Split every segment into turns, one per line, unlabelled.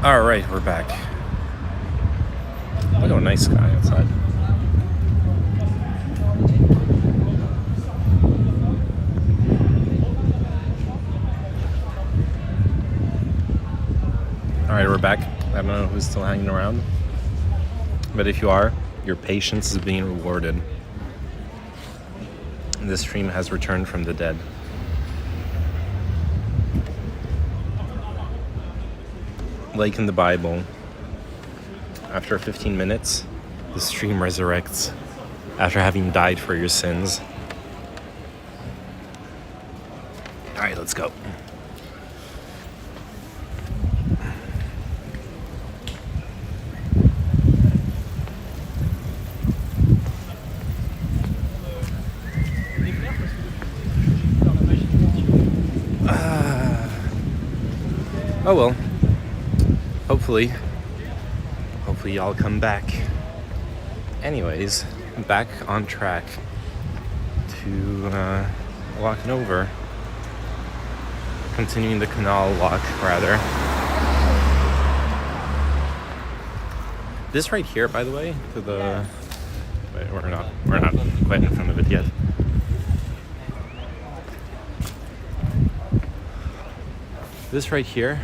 Alright, we're back. Look how nice sky outside. Alright, we're back. I don't know who's still hanging around. But if you are, your patience is being rewarded. This stream has returned from the dead. Like in the Bible, after 15 minutes, the stream resurrects after having died for your sins. Alright, let's go. Oh well. Hopefully y'all come back. Anyways, back on track to walking over. Continuing the canal walk, rather. This right here, by the way, to the... Wait, we're not quite in front of it yet. This right here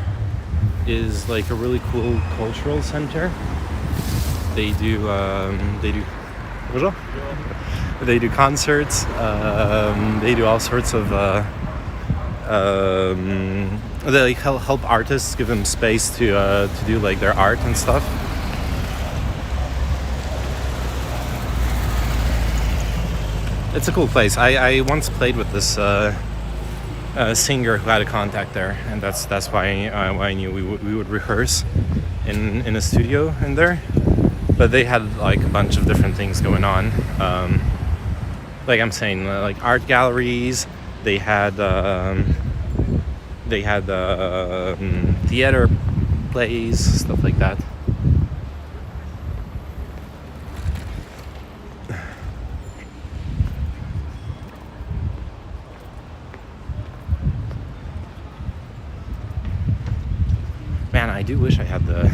is like a really cool cultural center. They do they do concerts. They do all sorts of they like help artists, give them space to do like their art and stuff. It's a cool place. I once played with this singer who had a contact there, and that's why I knew we would rehearse in a studio in there. But they had like a bunch of different things going on. Like I'm saying, like art galleries. They had theater plays, stuff like that. Man, I do wish I had the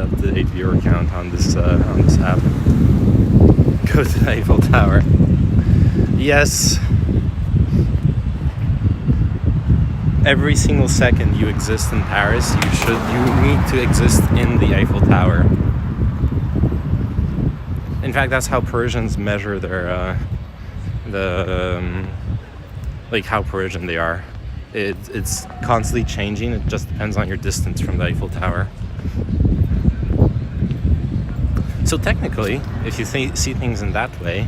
up-to-date viewer count on this app. Go to the Eiffel Tower. Yes. Every single second you exist in Paris, you need to exist in the Eiffel Tower. In fact, that's how Parisians measure their like how Parisian they are. It's constantly changing. It just depends on your distance from the Eiffel Tower. So technically, if you see things in that way,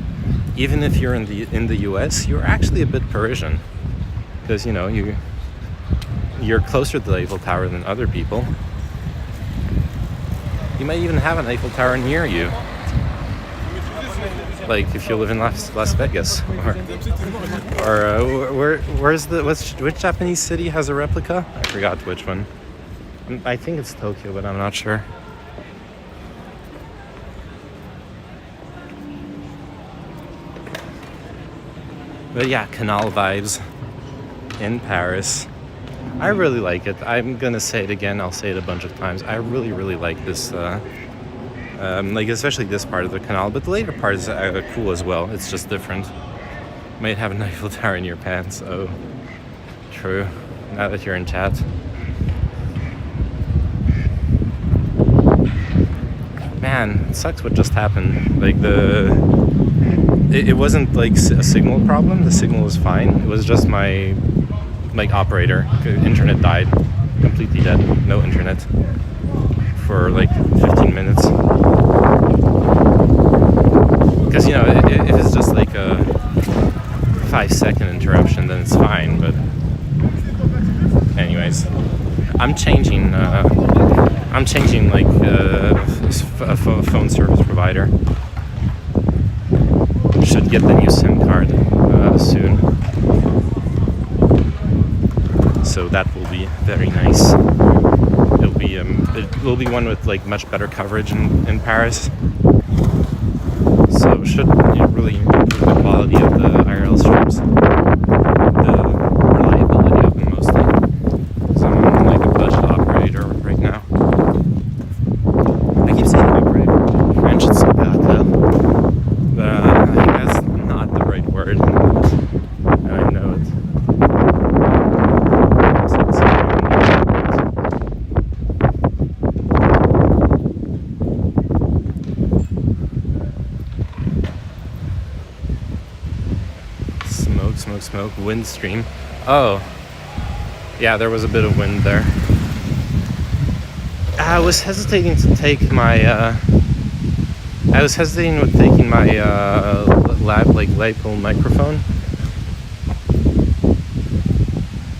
even if you're in the US, you're actually a bit Parisian, because you know you're closer to the Eiffel Tower than other people. You might even have an Eiffel Tower near you, like if you live in Las Vegas, or which Japanese city has a replica? I forgot which one. I think it's Tokyo, but I'm not sure. But yeah, canal vibes in Paris. I really like it. I'm gonna say it again. I'll say it a bunch of times. I really, really like this. Like especially this part of the canal, but the later part is cool as well. It's just different. You might have an Eiffel Tower in your pants. Oh, true. Now that you're in chat. Man, it sucks what just happened. Like it wasn't like a signal problem. The signal was fine. It was just my operator. Internet died. Completely dead. No internet for like 15 minutes. Because you know, if it's just like a 5-second interruption, then it's fine. But anyways, I'm changing like a phone service provider. Should get the new SIM card soon, so that will be very nice. It will be one with like much better coverage in Paris, so should really improve the quality of the IRL streams, the reliability of them mostly. So I'm on like a budget operator right smoke, wind stream. Oh, yeah, there was a bit of wind there. I was hesitating to take my. I was hesitating with taking my lapel microphone.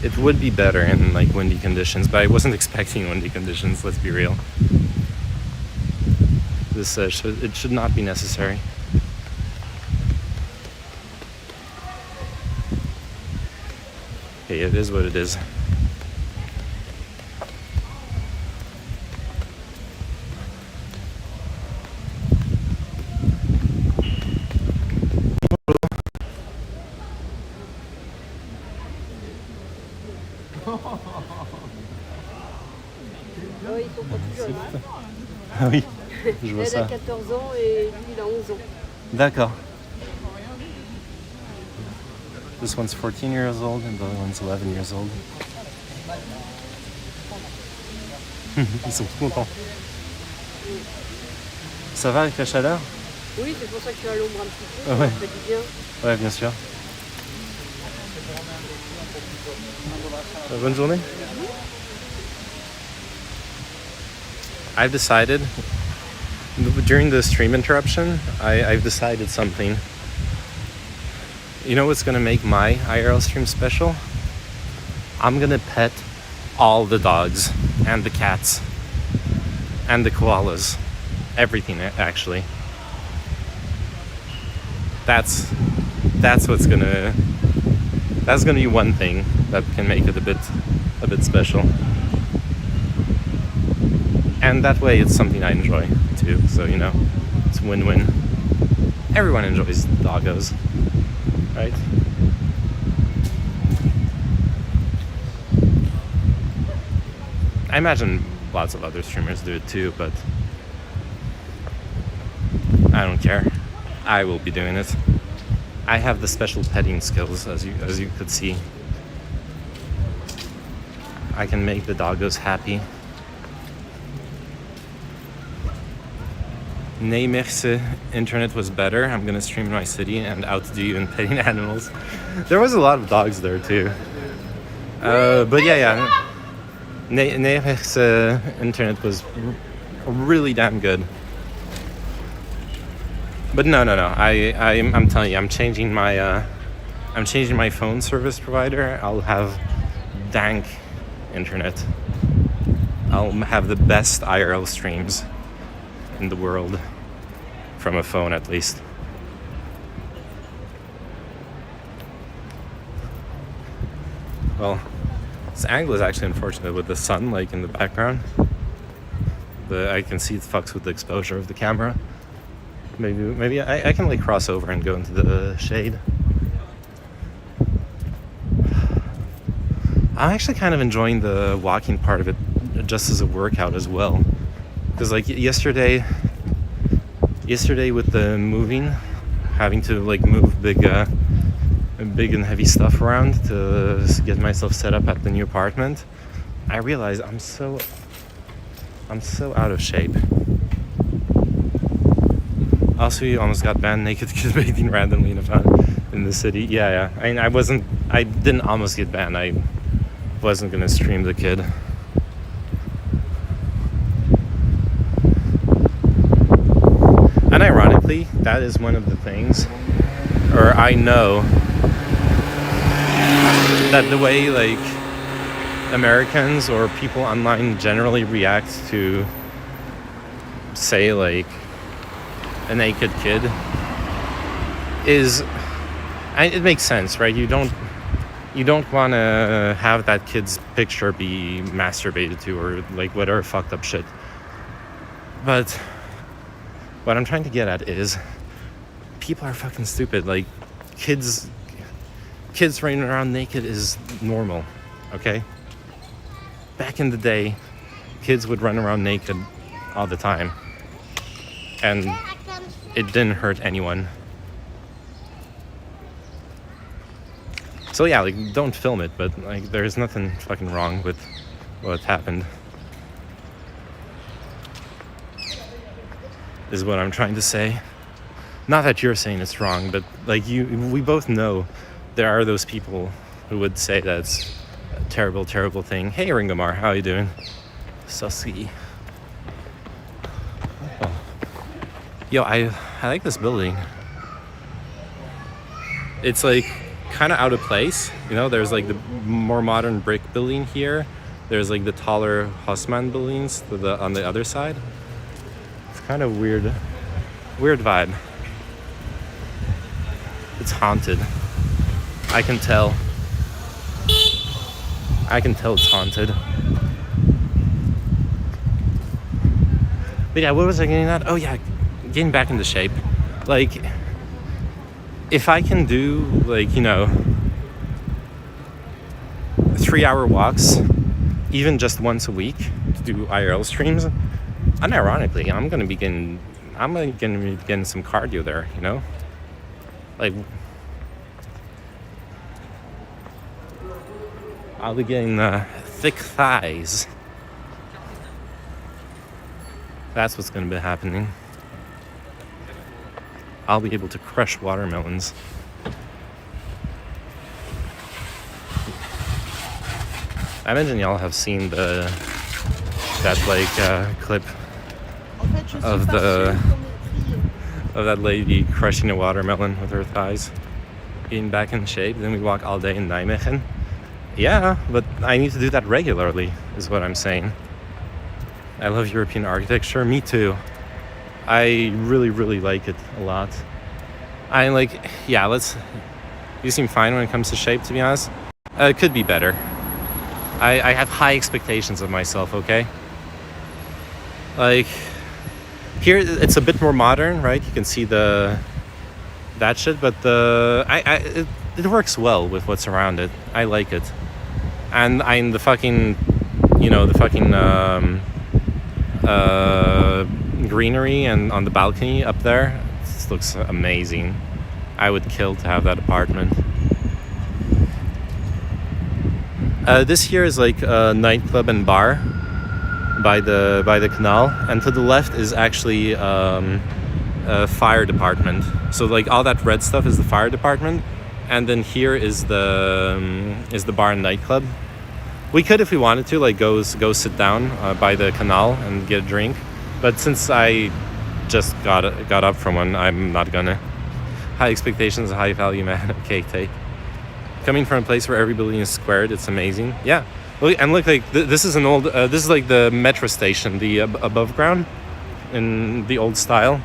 It would be better in like windy conditions, but I wasn't expecting windy conditions. Let's be real. This it should not be necessary. Okay, it is what it is.
Oui, ils sont pas plus jeunes.
Ah oui, je vois
Elle
ça.
a 14 ans et lui, il a 11 ans.
D'accord. This one's 14 years old and the other one's 11 years old. Ils sont tout contents. Ça va avec la chaleur?
Oui, c'est pour ça que je suis à l'ombre un petit peu.
Ah ouais.
Ça fait du bien.
Ouais, bien sûr. Bonne journée. I've decided, during the stream interruption, I've decided something. You know what's going to make my IRL stream special? I'm going to pet all the dogs and the cats and the koalas. Everything, actually. That's what's going to... That's going to be one thing that can make it a bit special. And that way it's something I enjoy too, so you know, it's win-win. Everyone enjoys doggos, right? I imagine lots of other streamers do it too, but I don't care. I will be doing it. I have the special petting skills, as you could see. I can make the doggos happy. Nay, merci. Internet was better. I'm gonna stream in my city and outdo you in petting animals. There was a lot of dogs there too. But yeah. Nay, merci. Internet was really damn good. But no. I'm telling you, I'm changing my phone service provider. I'll have dank internet. I'll have the best IRL streams in the world, from a phone at least. Well, this angle is actually unfortunate with the sun like in the background. I can see it fucks with the exposure of the camera. Maybe I can like cross over and go into the shade. I'm actually kind of enjoying the walking part of it just as a workout as well. Because like yesterday with the moving, having to like move big and heavy stuff around to get myself set up at the new apartment, I realized I'm so out of shape. Also, you almost got banned naked kid bathing randomly in the city. Yeah. I mean, I didn't almost get banned. I wasn't gonna stream the kid. And ironically, that is one of the things, or I know that the way like Americans or people online generally react to, say, like a naked kid is, it makes sense, right? You don't want to have that kid's picture be masturbated to or like whatever fucked up shit. But what I'm trying to get at is people are fucking stupid. Like kids running around naked is normal, okay? Back in the day, kids would run around naked all the time, and it didn't hurt anyone. So yeah, like don't film it, but like there's nothing fucking wrong with what happened. Is what I'm trying to say. Not that you're saying it's wrong, but like we both know there are those people who would say that's a terrible, terrible thing. Hey, Ringomar, how are you doing? Sussy. Oh. Yo, I like this building. It's like kind of out of place, you know. There's like the more modern brick building here. There's like the taller Haussmann buildings on the other side. It's kind of weird vibe. It's haunted. I can tell it's haunted. But yeah, what was I getting at? Oh yeah, getting back into shape. Like, if I can do, like, you know, 3-hour walks, even just once a week, to do IRL streams, unironically, I'm gonna be getting some cardio there, you know? Like, I'll be getting thick thighs. That's what's gonna be happening. I'll be able to crush watermelons. I imagine y'all have seen that clip of that lady crushing a watermelon with her thighs, getting back in shape. Then we walk all day in Nijmegen. Yeah, but I need to do that regularly, is what I'm saying. I love European architecture. Me too. I really, really like it a lot. You seem fine when it comes to shape, to be honest. It could be better. I have high expectations of myself, okay? Like, here it's a bit more modern, right? You can see that shit, but it works well with what's around it. I like it. And I'm the fucking greenery and on the balcony up there. This looks amazing. I would kill to have that apartment. This here is like a nightclub and bar by the canal, and to the left is actually a fire department. So like all that red stuff is the fire department, and then here is the bar and nightclub. We could, if we wanted to, like go sit down by the canal and get a drink, but since I just got up from one, I'm not gonna. High expectations, high value, man. Okay, take. Coming from a place where every building is squared, it's amazing. Yeah, look, like this is an old. This is like the metro station, the above ground, in the old style.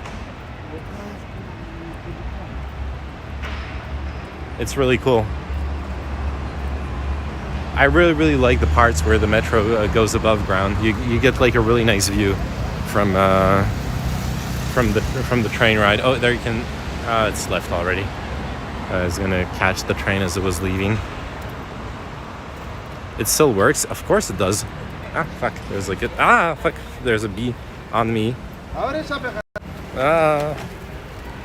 It's really cool. I really, really like the parts where the metro goes above ground. You get like a really nice view from the train ride. Oh, there you can. It's left already. I was gonna catch the train as it was leaving. It still works. Of course it does. Fuck. There's like fuck. There's a bee on me.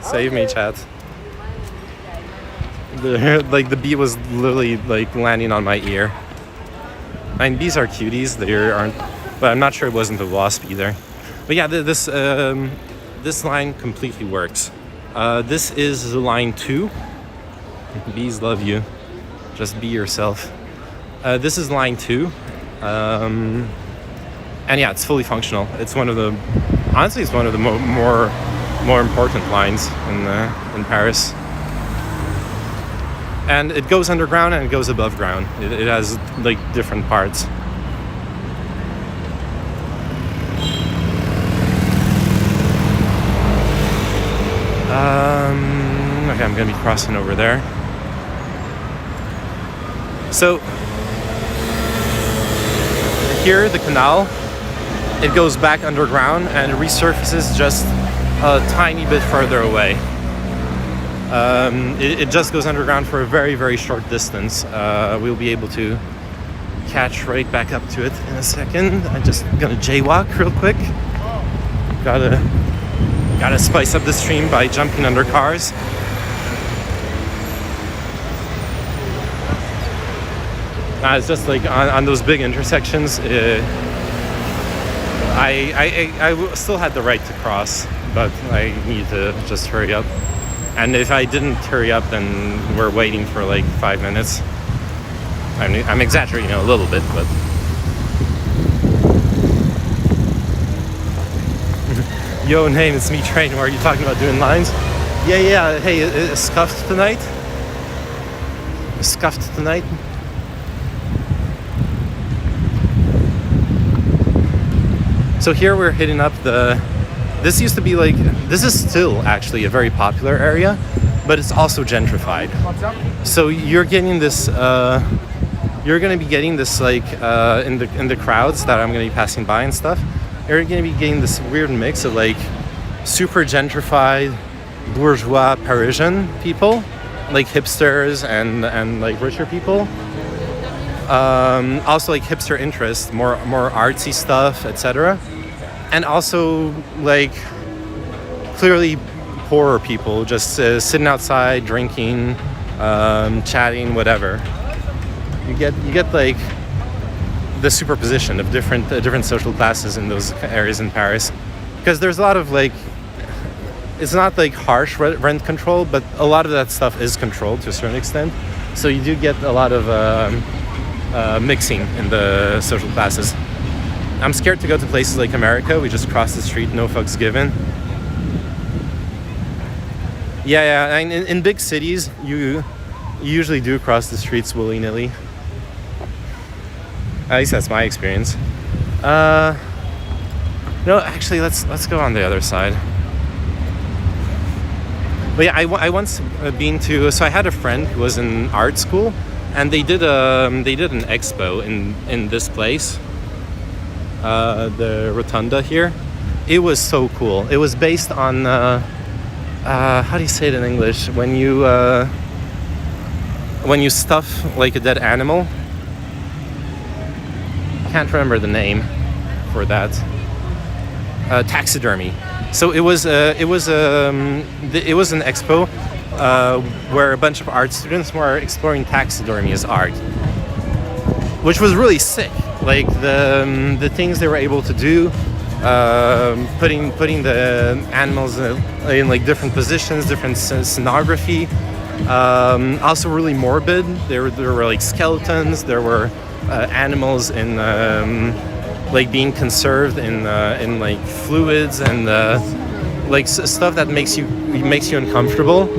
Save me, chat. The bee was literally like landing on my ear. I mean, bees are cuties. They aren't, but I'm not sure it wasn't a wasp either. But yeah, this line completely works. This is line 2. Bees love you. Just be yourself. This is line 2. And yeah, it's fully functional. It's one of the more important lines in Paris. And it goes underground and it goes above ground. It has like different parts. Okay, I'm gonna be crossing over there. So here, the canal, it goes back underground and it resurfaces just a tiny bit further away. It just goes underground for a very, very short distance. We'll be able to catch right back up to it in a second. I'm just gonna jaywalk real quick. Gotta spice up the stream by jumping under cars. It's just like on those big intersections. I still had the right to cross, but I need to just hurry up. And if I didn't hurry up, then we're waiting for like 5 minutes. I'm exaggerating a little bit, but yo, name, it's me, Train. Are you talking about doing lines? Yeah. Hey, scuffed tonight? Scuffed tonight? So here we're hitting up this used to be like, this is still actually a very popular area, but it's also gentrified. So you're getting this, you're gonna be getting this like, in the crowds that I'm gonna be passing by and stuff, you're gonna be getting this weird mix of like super gentrified, bourgeois Parisian people, like hipsters and like richer people. Also like hipster interests, more artsy stuff, etc. And also like clearly poorer people just sitting outside, drinking, chatting, whatever. You get like the superposition of different social classes in those areas in Paris, because there's a lot of like, it's not like harsh rent control, but a lot of that stuff is controlled to a certain extent. So you do get a lot of mixing in the social classes. I'm scared to go to places like America. We just cross the street, no fucks given. Yeah. And in big cities, you usually do cross the streets willy-nilly. At least that's my experience. No, actually, let's go on the other side. But yeah, I once been to. So I had a friend who was in art school, and they did an expo in this place, the rotunda here. It was so cool. It was based on how do you say it in English? When you stuff like a dead animal. Can't remember the name for that. Taxidermy. So it was an expo where a bunch of art students were exploring taxidermy as art, which was really sick. Like the things they were able to do, putting the animals in like different positions, different scenography. Also really morbid. There were like skeletons. There were animals in like being conserved in like fluids and like stuff that makes you uncomfortable.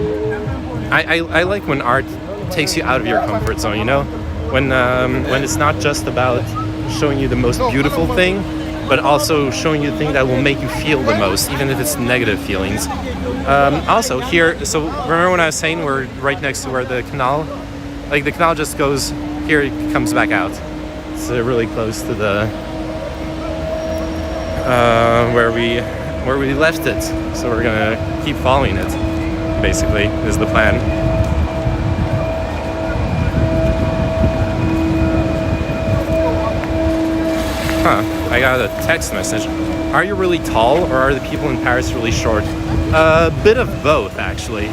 I like when art takes you out of your comfort zone, you know, when it's not just about showing you the most beautiful thing, but also showing you the thing that will make you feel the most, even if it's negative feelings. Also here, so remember when I was saying we're right next to where the canal, like the canal just goes here, it comes back out. It's really close to the where we left it, so we're gonna keep following it, basically, is the plan. I got a text message. Are you really tall, or are the people in Paris really short? A bit of both, actually.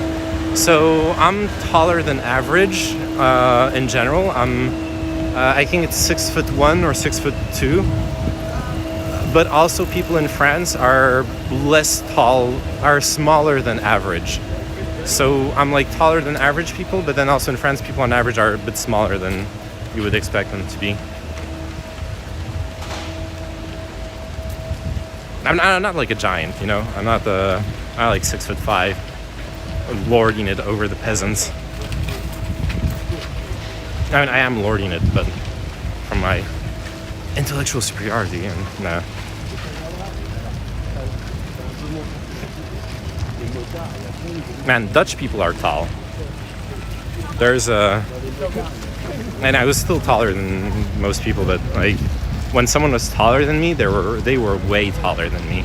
So I'm taller than average in general. I think it's 6'1" or 6'2". But also people in France are less tall, are smaller than average. So I'm like taller than average people, but then also in France people on average are a bit smaller than you would expect them to be. I'm not like a giant, you know. I'm like 6'5", lording it over the peasants. I mean, I am lording it, but from my intellectual superiority, and no. Man, Dutch people are tall. And I was still taller than most people, but like when someone was taller than me, they were way taller than me.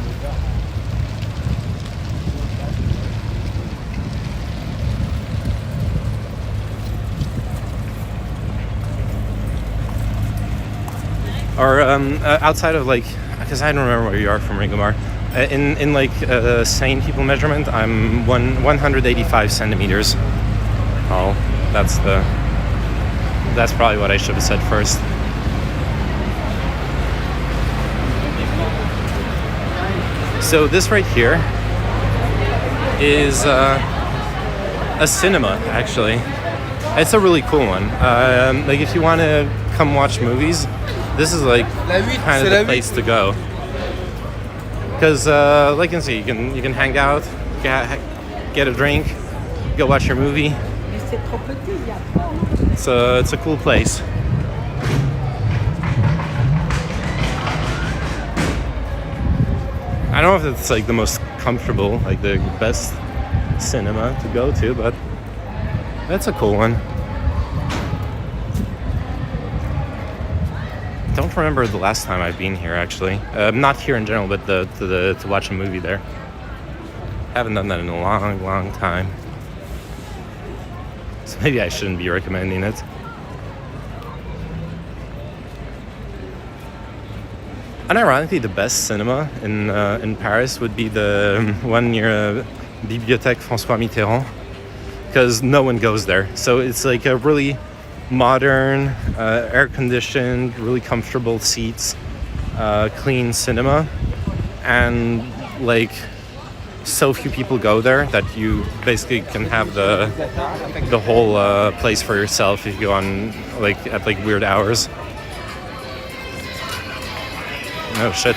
Or outside of like, because I don't remember where you are from Ringomar. In like sane people measurement, I'm 185 centimeters tall. That's probably what I should have said first. So this right here is a cinema, actually. It's a really cool one. Like if you want to come watch movies, this is like kind of the place to go. Because like you can see, you can hang out, get a drink, go watch your movie. It's a cool place. I don't know if it's like the most comfortable, like the best cinema to go to, but that's a cool one. Don't remember the last time I've been here, actually. Not here in general, but to watch a movie there. Haven't done that in a long time. So maybe I shouldn't be recommending it. Unironically, the best cinema in Paris would be the one near Bibliothèque François Mitterrand, because no one goes there. So it's like a really modern, air-conditioned, really comfortable seats, clean cinema, and like so few people go there that you basically can have the whole place for yourself if you go on like at like weird hours. Oh shit.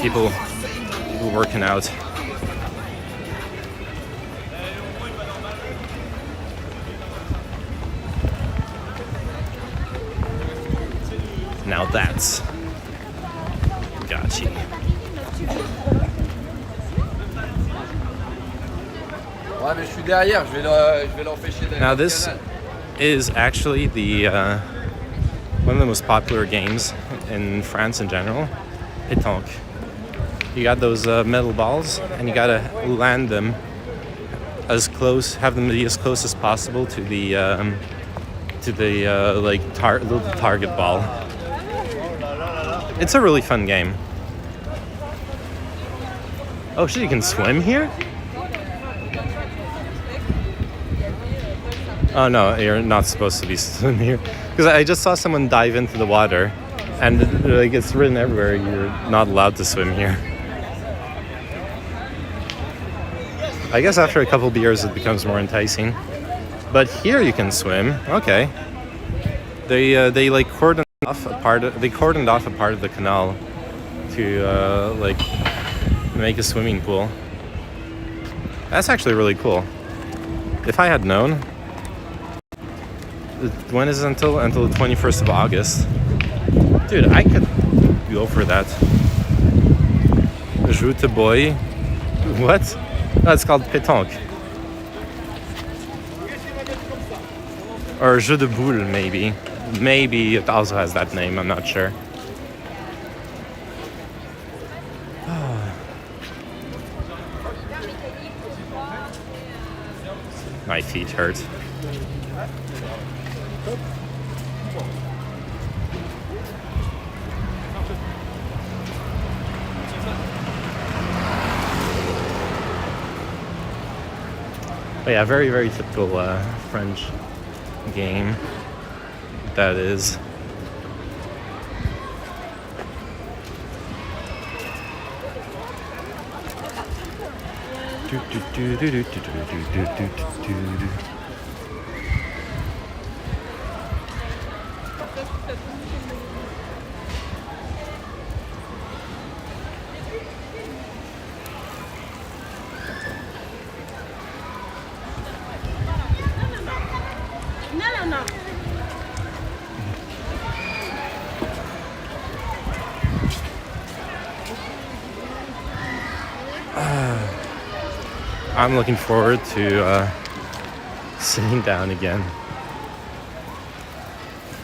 People working out. Now that's gotcha.
Ouais, mais je suis derrière, je vais l'empêcher d'aller.
Now this is actually the one of the most popular games in France in general, pétanque. You got those metal balls, and you gotta land them as close, have them be as close as possible to the like little target ball. It's a really fun game. Oh shit! You can swim here? Oh no, you're not supposed to be swimming here. Because I just saw someone dive into the water, and like it's written everywhere, you're not allowed to swim here. I guess after a couple beers it becomes more enticing. But here you can swim. Okay. They like cordoned off a part of the canal to like make a swimming pool. That's actually really cool. If I had known. When is it until the 21st of August? Dude, I could go for that. Jeu de boy. What? No, it's called pétanque. Or jeu de boule, maybe. Maybe it also has that name, I'm not sure. My feet hurt. But yeah, very, very typical French game, that is. I'm looking forward to sitting down again.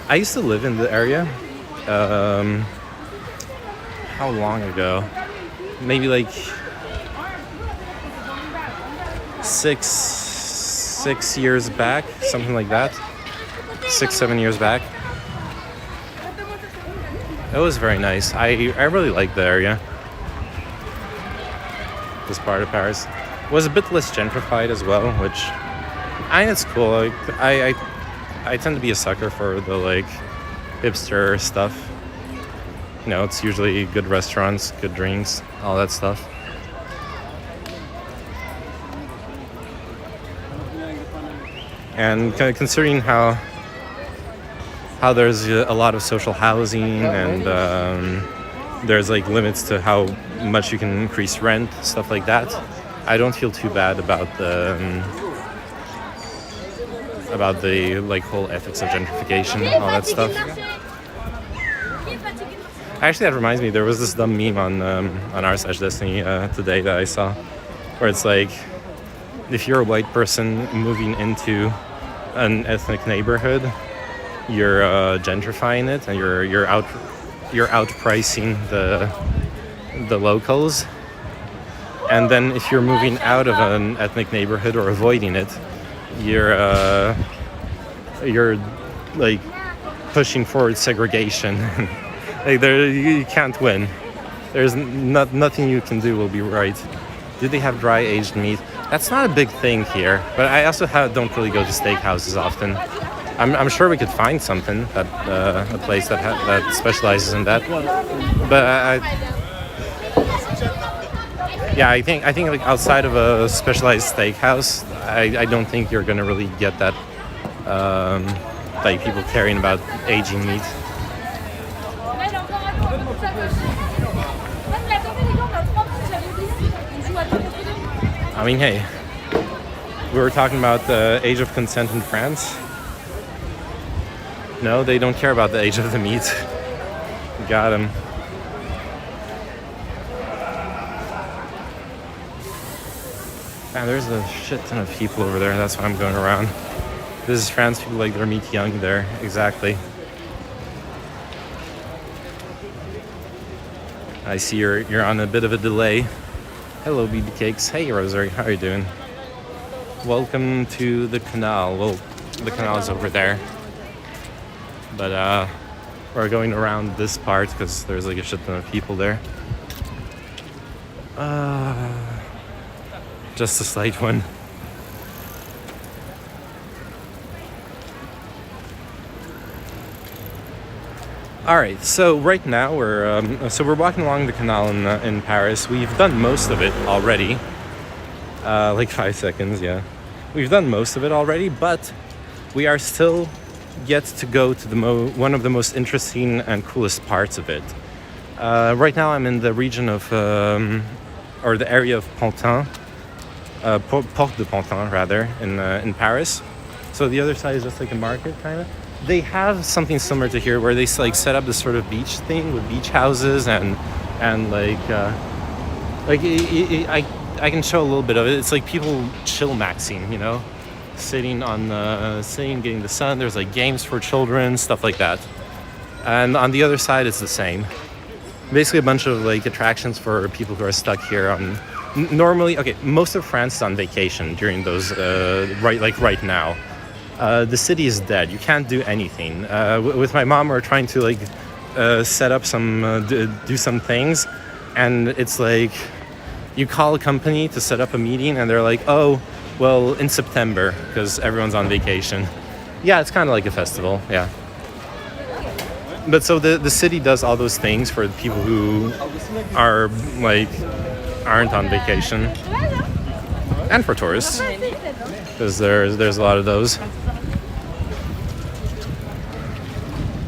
I used to live in the area. How long ago? Maybe like six years back, something like that. 6-7 years back. It was very nice. I really liked the area. This part of Paris was a bit less gentrified as well, which it's cool. Like, I tend to be a sucker for the like hipster stuff. You know, it's usually good restaurants, good drinks, all that stuff. And considering how there's a lot of social housing and there's like limits to how much you can increase rent, stuff like that, I don't feel too bad about the like whole ethics of gentrification and all that stuff. Actually, that reminds me, there was this dumb meme on r/destiny today that I saw, where it's like, if you're a white person moving into an ethnic neighborhood, you're gentrifying it, and you're outpricing the locals. And then if you're moving out of an ethnic neighborhood or avoiding it, you're like pushing forward segregation. Like you can't win. There's nothing you can do will be right. Do they have dry aged meat? That's not a big thing here, but I also don't really go to steakhouses often. I'm sure we could find something that a place that specializes in that. But I think like outside of a specialized steakhouse, I don't think you're gonna really get that like people caring about aging meat. I mean, hey, we were talking about the age of consent in France. No, they don't care about the age of the meat. Got him. Man, there's a shit ton of people over there. That's why I'm going around. This is France. People like their meat young there. Exactly. I see you're on a bit of a delay. Hello, BB Cakes. Hey, Rosary. How are you doing? Welcome to the canal. Well, the canal is over there. But we're going around this part because there's like a shit ton of people there. Just a slight one. All right, so right now we're walking along the canal in Paris. We've done most of it already. Like 5 seconds, yeah. We've done most of it already, but we are still yet to go to one of the most interesting and coolest parts of it. Right now I'm in the region of, or the area of Pantin, Porte de Pantin rather, in Paris. So the other side is just like a market, kind of. They have something similar to here, where they like set up this sort of beach thing with beach houses and I can show a little bit of it. It's like people chill maxing, you know, sitting getting the sun. There's like games for children, stuff like that. And on the other side, it's the same. Basically, a bunch of like attractions for people who are stuck here on. Normally, okay, most of France is on vacation during those right now. The city is dead. You can't do anything. With my mom, we're trying to like set up do some things, and it's like you call a company to set up a meeting, and they're like, oh, well, in September, because everyone's on vacation. Yeah, it's kind of like a festival, yeah. But so the city does all those things for people who aren't on vacation, and for tourists, because there's a lot of those.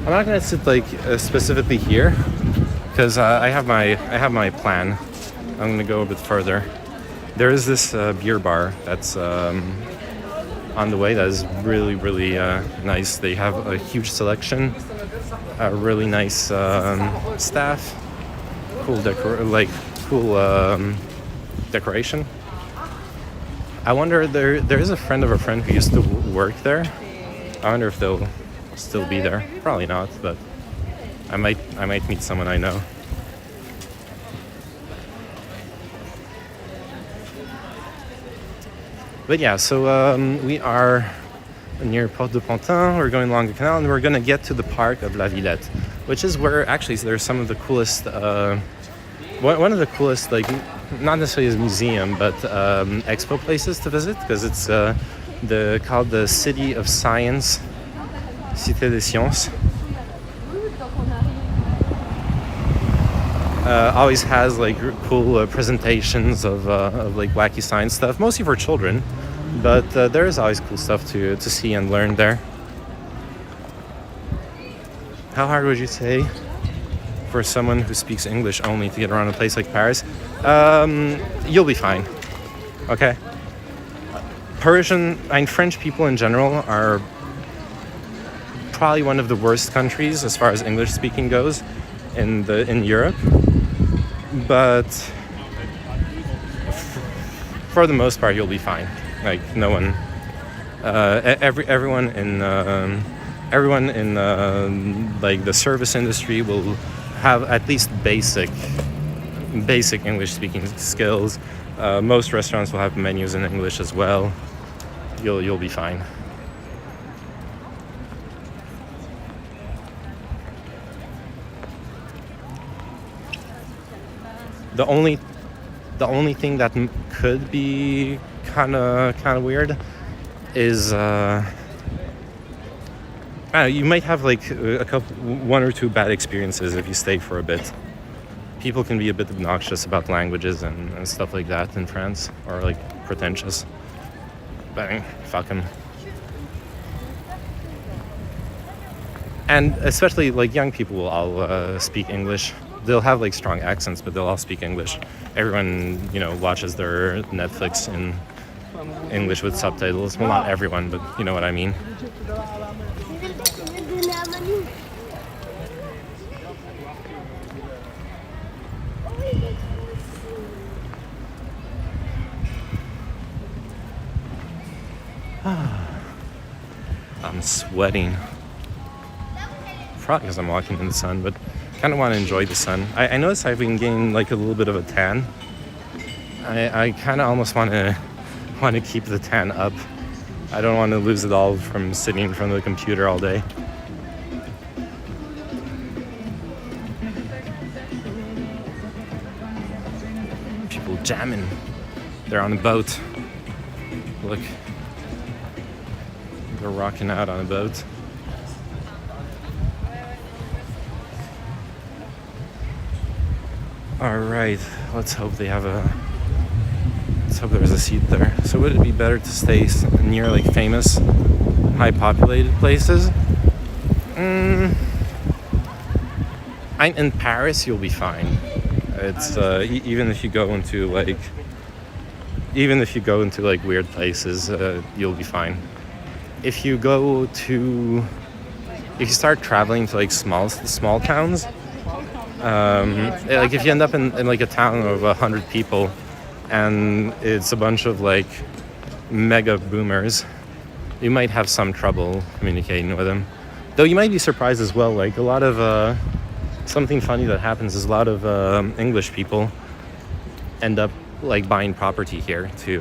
I'm not gonna sit like specifically here, because I have my plan. I'm gonna go a bit further. There is this beer bar that's on the way that is really, really nice. They have a huge selection, a really nice staff, cool decoration. I wonder, there is a friend of a friend who used to work there. I wonder if they'll still be there. Probably not, but I might meet someone I know. But yeah, so we are near Porte de Pantin. We're going along the canal, and we're gonna get to the park of La Villette, which is where actually there's some of the coolest, one of the coolest, like not necessarily a museum, but expo places to visit, because it's called the City of Science, Cité des Sciences. Always has like cool presentations of like wacky science stuff, mostly for children. But there is always cool stuff to see and learn there. How hard would you say for someone who speaks English only to get around a place like Paris? You'll be fine. Okay? Persian and French people in general are probably one of the worst countries as far as English speaking goes in Europe. But for the most part, you'll be fine. Like no one, everyone in like the service industry will have at least basic English speaking skills. Most restaurants will have menus in English as well. You'll be fine. The only thing that could be kind of weird is you might have like one or two bad experiences if you stay for a bit. People can be a bit obnoxious about languages and stuff like that in France, or like pretentious. But fuck them. And especially like young people will all speak English. They'll have like strong accents, but they'll all speak English. Everyone, watches their Netflix in English with subtitles. Well, not everyone, but you know what I mean. I'm sweating. Probably because I'm walking in the sun, but kind of want to enjoy the sun. I noticed I've been getting like a little bit of a tan. I kind of almost want to keep the tan up. I don't want to lose it all from sitting in front of the computer all day. People jamming. They're on a boat. Look. They're rocking out on a boat. All right, let's hope there's a seat there. So would it be better to stay near like famous, high populated places? In Paris, you'll be fine. It's even if you go into like weird places, you'll be fine. If you start traveling to like small towns, like if you end up in like a town of 100 people and it's a bunch of like mega boomers, you might have some trouble communicating with them. Though you might be surprised as well, like a lot of something funny that happens is a lot of English people end up like buying property here to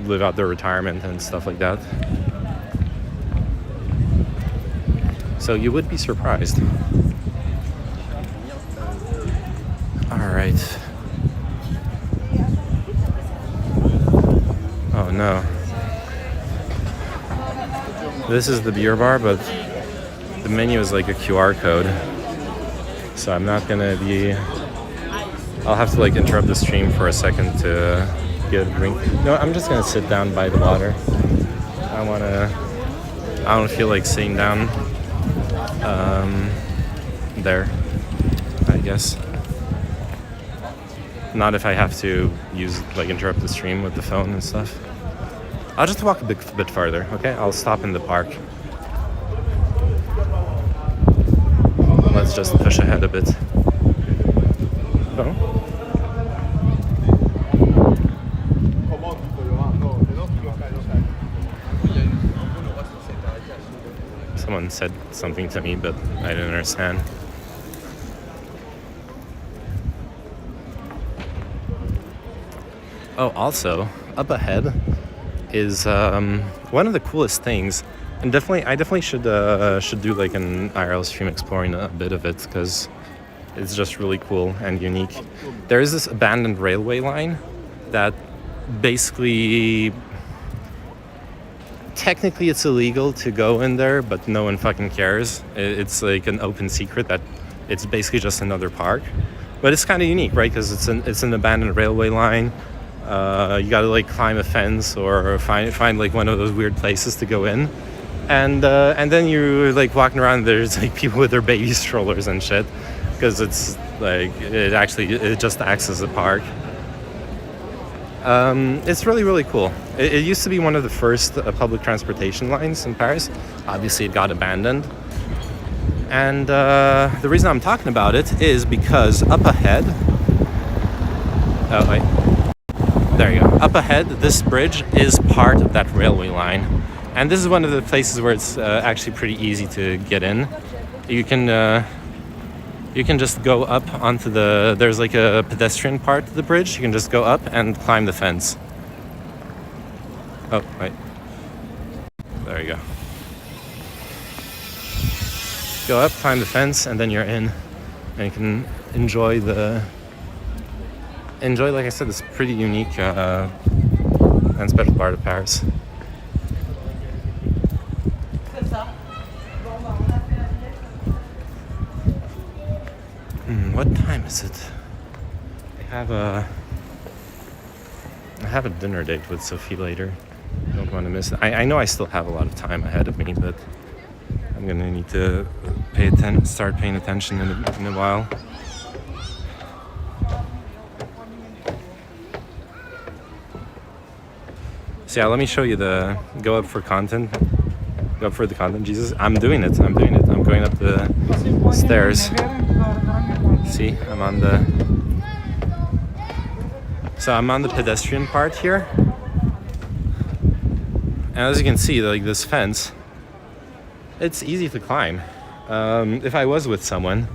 live out their retirement and stuff like that. So you would be surprised. All right. Oh no. This is the beer bar, but the menu is like a QR code. So I'm not gonna be... I'll have to like interrupt the stream for a second to get a drink. No, I'm just gonna sit down by the water. I don't feel like sitting down there, I guess. Not if I have to interrupt the stream with the phone and stuff. I'll just walk a bit farther, okay? I'll stop in the park. Let's just push ahead a bit. Oh. Someone said something to me, but I didn't understand. Oh, also, up ahead is one of the coolest things, and I definitely should do like an IRL stream exploring a bit of it, because it's just really cool and unique. There is this abandoned railway line that basically... Technically, it's illegal to go in there, but no one fucking cares. It's like an open secret that it's basically just another park. But it's kind of unique, right? Because it's an abandoned railway line. You gotta like climb a fence or find like one of those weird places to go in, and then you're like walking around. There's like people with their baby strollers and shit, because it's like it just acts as a park. It's really cool. It used to be one of the first public transportation lines in Paris. Obviously, it got abandoned. And the reason I'm talking about it is because up ahead... Oh, wait. There you go. Up ahead, this bridge is part of that railway line. And this is one of the places where it's actually pretty easy to get in. You can just go up onto there's like a pedestrian part of the bridge. You can just go up and climb the fence. Oh, wait. There you go. Go up, climb the fence, and then you're in. And you can enjoy, like I said, this pretty unique and special part of Paris. What time is it? I have a dinner date with Sophie later. Don't want to miss it. I know I still have a lot of time ahead of me, but I'm gonna need to start paying attention in a while. So yeah, let me show you go up for the content, Jesus. I'm doing it. I'm going up the stairs. See, I'm on the pedestrian part here. And as you can see, like this fence, it's easy to climb. If I was with someone,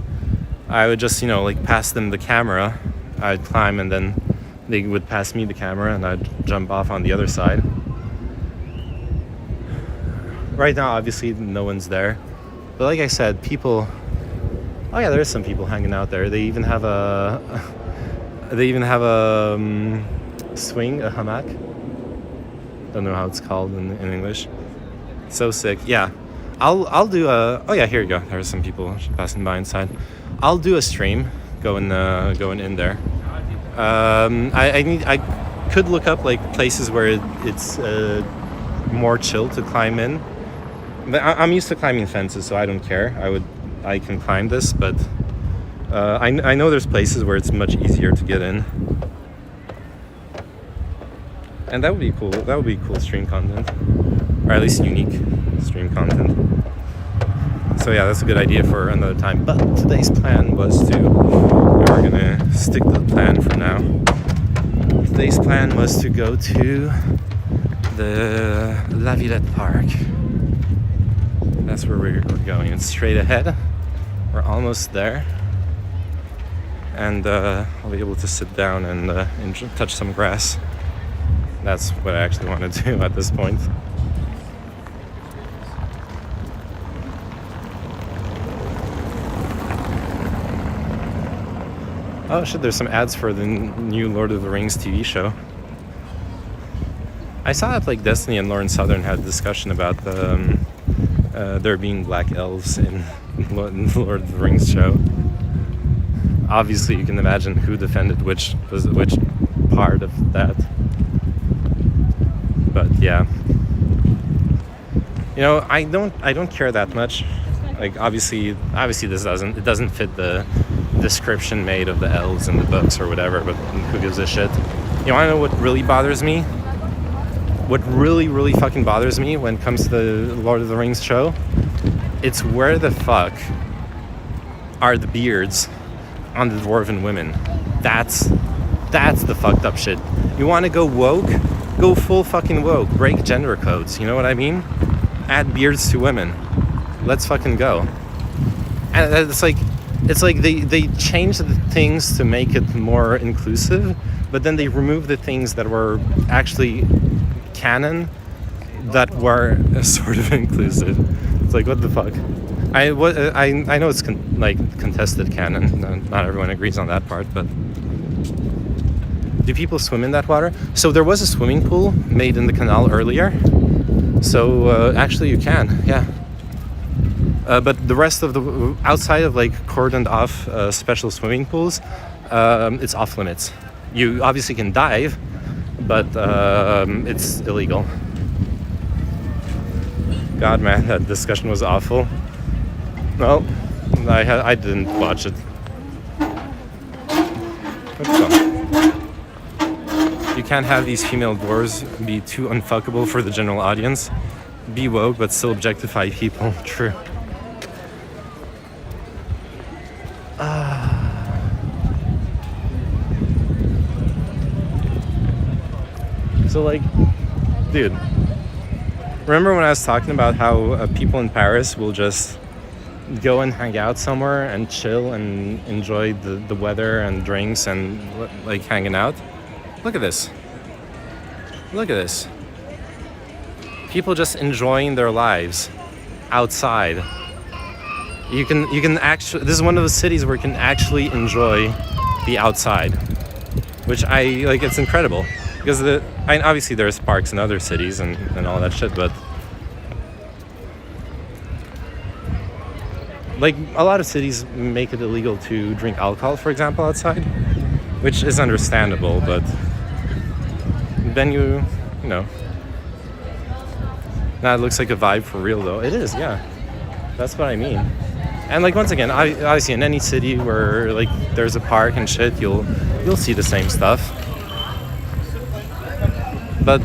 I would just, like pass them the camera. I'd climb and then they would pass me the camera and I'd jump off on the other side. Right now, obviously, no one's there. But like I said, people... Oh yeah, there's some people hanging out there. They even have a swing, a hammock. Don't know how it's called in English. So sick. Yeah, I'll do a... Oh yeah, here you go. There's some people passing by inside. I'll do a stream going in there. I could look up like places where it's more chill to climb in. But I'm used to climbing fences, so I don't care. I can climb this, but I know there's places where it's much easier to get in. And that would be cool. That would be cool stream content, or at least unique stream content. So yeah, that's a good idea for another time. But today's plan was we're gonna stick to the plan for now. Today's plan was to go to the La Villette Park. That's where we're going. It's straight ahead. We're almost there. And I'll be able to sit down and touch some grass. That's what I actually want to do at this point. Oh shit, there's some ads for the new Lord of the Rings TV show. I saw that like Destiny and Lauren Southern had a discussion about there being black elves in the Lord of the Rings show. Obviously, you can imagine who defended which part of that. But yeah, I don't care that much. Like obviously this doesn't fit the description made of the elves in the books or whatever. But who gives a shit? You wanna know what really bothers me? What really fucking bothers me when it comes to the Lord of the Rings show? It's where the fuck are the beards on the dwarven women? That's the fucked up shit. You want to go woke? Go full fucking woke. Break gender codes. You know what I mean? Add beards to women. Let's fucking go. And it's like they change the things to make it more inclusive, but then they remove the things that were actually canon that were sort of inclusive. It's like, what the fuck? I know it's contested canon. Not everyone agrees on that part, but do people swim in that water? So there was a swimming pool made in the canal earlier. So actually you can, yeah. But the rest of the outside of like cordoned off special swimming pools, it's off limits. You obviously can dive, but it's illegal. God, man, that discussion was awful. Well, I didn't watch it. You can't have these female dwarves be too unfuckable for the general audience. Be woke, but still objectify people. True. So, like, dude, remember when I was talking about how people in Paris will just go and hang out somewhere and chill and enjoy the weather and drinks and like hanging out? Look at this. Look at this. People just enjoying their lives outside. You can actually, this is one of the cities where you can actually enjoy the outside, which I like. It's incredible because obviously there's parks in other cities and all that shit, but like a lot of cities make it illegal to drink alcohol, for example, outside, which is understandable, but then you know. Now it looks like a vibe for real though. It is, yeah. That's what I mean. And like once again, obviously in any city where like there's a park and shit, you'll see the same stuff. But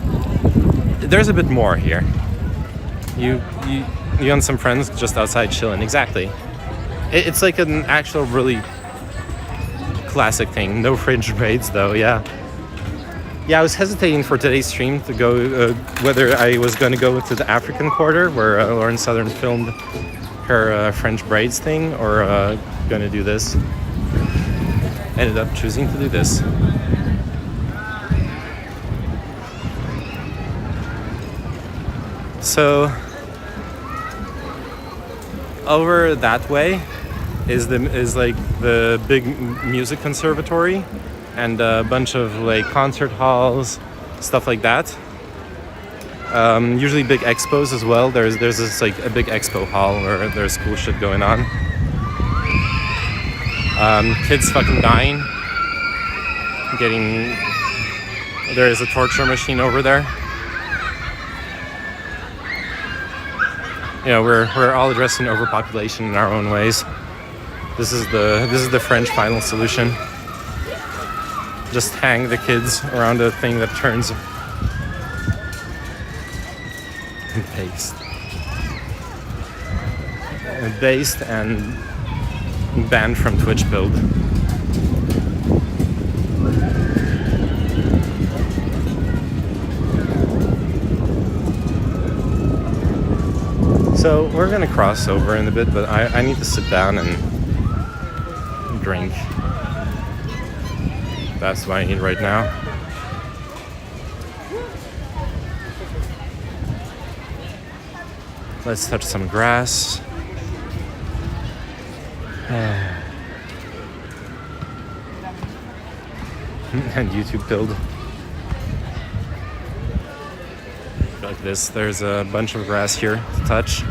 there's a bit more here. You and some friends just outside chilling. Exactly. It's like an actual really classic thing. No fringe braids though, yeah. Yeah, I was hesitating for today's stream to go, whether I was going to go to the African Quarter, where Lauren Southern filmed her French braids thing, or going to do this. Ended up choosing to do this. So, over that way is like the big music conservatory. And a bunch of like concert halls, stuff like that. Usually big expos as well. There's this like a big expo hall where there's cool shit going on. Kids fucking dying. There is a torture machine over there. You know, we're all addressing overpopulation in our own ways. This is the French final solution. Just hang the kids around a thing that turns based and banned from Twitch build. So we're gonna cross over in a bit, but I need to sit down and drink. That's what I need right now. Let's touch some grass. And YouTube build. Like this, there's a bunch of grass here to touch.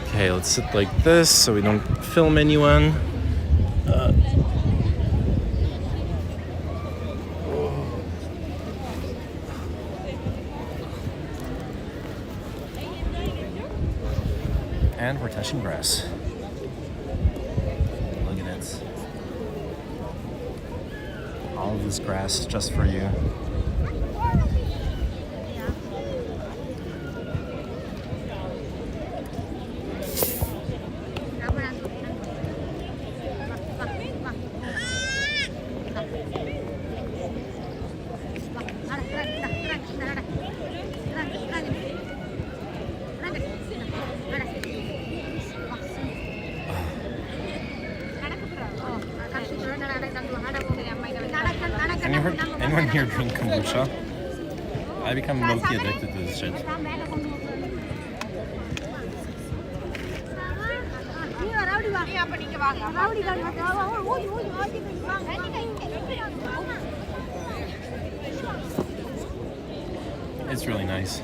Okay, let's sit like this so we don't film anyone. And we're touching grass. Look at it. All of this grass just for you. Anyone here drink kombucha? I become low-key addicted to this shit. It's really nice.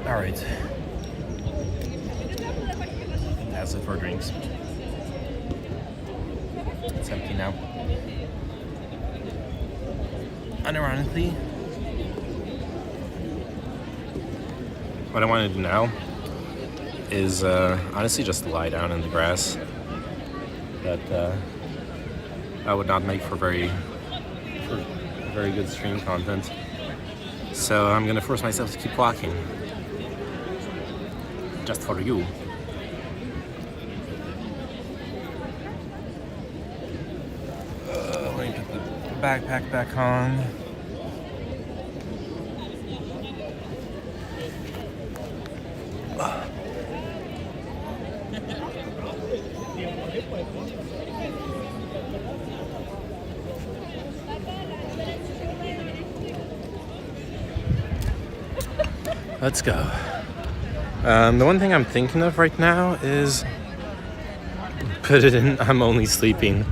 All right. That's it for drinks. It's empty now. Unironically, what I want to do now is honestly just lie down in the grass. But that would not make for very good stream content. So I'm gonna force myself to keep walking. Just for you. Let me put the backpack back on. Let's go. The one thing I'm thinking of right now is put it in I'm only sleeping.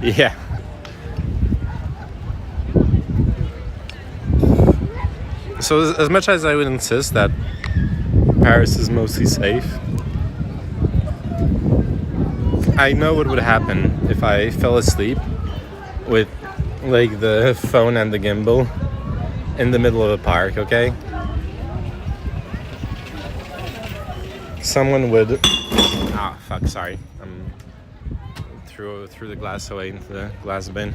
Yeah. So as much as I would insist that Paris is mostly safe, I know what would happen if I fell asleep with like the phone and the gimbal in the middle of a park, okay? Someone would sorry. Threw the glass away into the glass bin.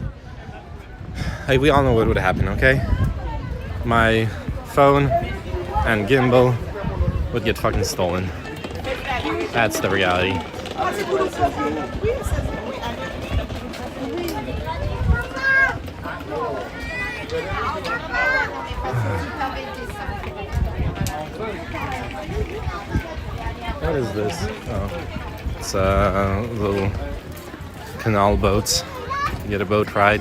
Like, we all know what would happen, okay? My phone and gimbal would get fucking stolen. That's the reality. What is this? Oh, it's little canal boats. You get a boat ride.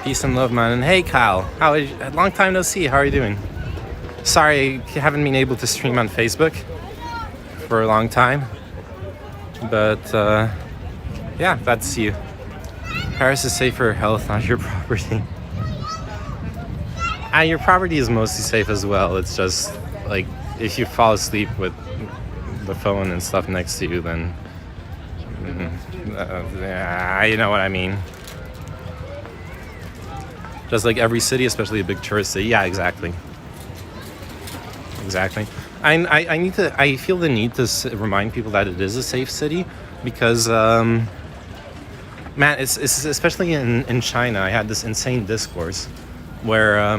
Peace and love, man. And hey, Kyle. How are you? Long time no see. How are you doing? Sorry, I haven't been able to stream on Facebook for a long time. But yeah, that's you. Paris is safe for your health, not your property. And your property is mostly safe as well. It's just like if you fall asleep with the phone and stuff next to you, then you know what I mean. Just like every city, especially a big tourist city. Yeah, exactly. I feel the need to remind people that it is a safe city because, man, it's especially in China. I had this insane discourse where,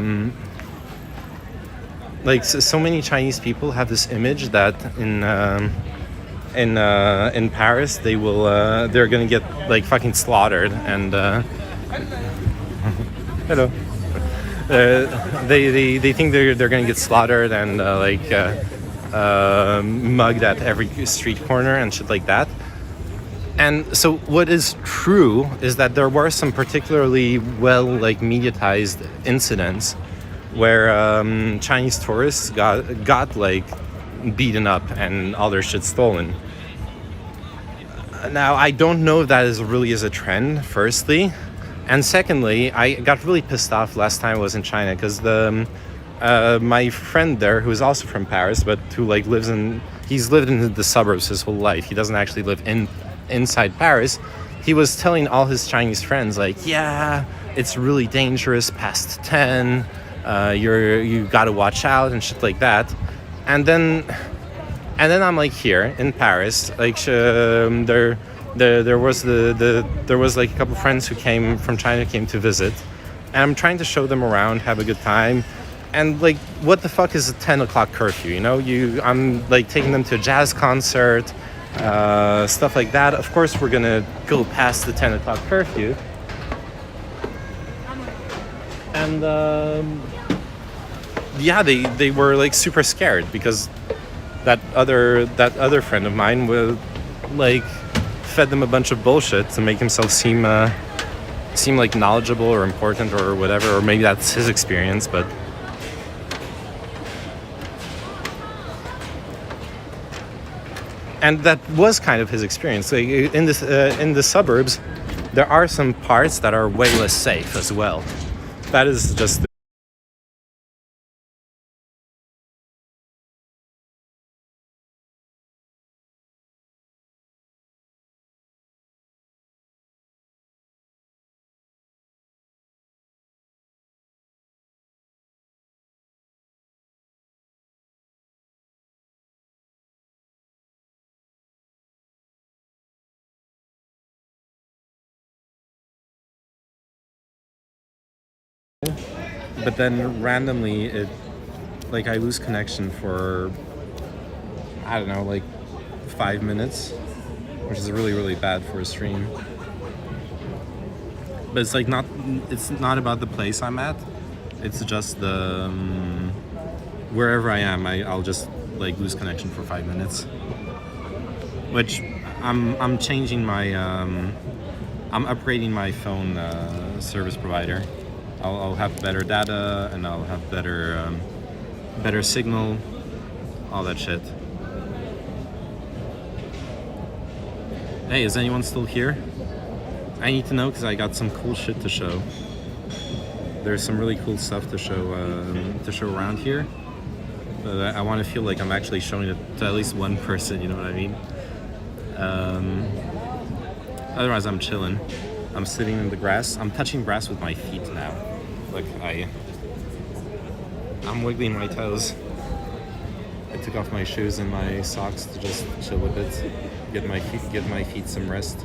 like, so many Chinese people have this image that in Paris they're gonna get like fucking slaughtered and hello. They think they're gonna get slaughtered and mugged at every street corner and shit like that. And so what is true is that there were some particularly mediatized incidents where Chinese tourists got like beaten up and all their shit stolen. Now, I don't know if that really is a trend, firstly. And secondly, I got really pissed off last time I was in China because my friend there, who is also from Paris, but who he's lived in the suburbs his whole life. He doesn't actually live inside Paris. He was telling all his Chinese friends, like, yeah, it's really dangerous past 10. You gotta watch out and shit like that. And then I'm like here in Paris, like there was like a couple of friends who came from China came to visit, and I'm trying to show them around, have a good time, and like, what the fuck is a 10 o'clock curfew? You know, I'm like taking them to a jazz concert, stuff like that. Of course, we're gonna go past the 10 o'clock curfew. And yeah, they were like super scared because that other friend of mine was like fed them a bunch of bullshit to make himself seem like knowledgeable or important or whatever, or maybe that's his experience, but and that was kind of his experience. Like, in the suburbs, there are some parts that are way less safe as well. That is just. But then randomly, I lose connection for, I don't know, like 5 minutes, which is really, really bad for a stream. But it's not about the place I'm at. It's just the wherever I am, I'll just like lose connection for 5 minutes. Which I'm changing my I'm upgrading my phone service provider. I'll have better data and I'll have better signal, all that shit. Hey, is anyone still here? I need to know because I got some cool shit to show. There's some really cool stuff to show around here. But I want to feel like I'm actually showing it to at least one person, you know what I mean? Otherwise I'm chilling. I'm sitting in the grass. I'm touching grass with my feet now. Look, I'm wiggling my toes. I took off my shoes and my socks to just chill a bit, give my feet some rest.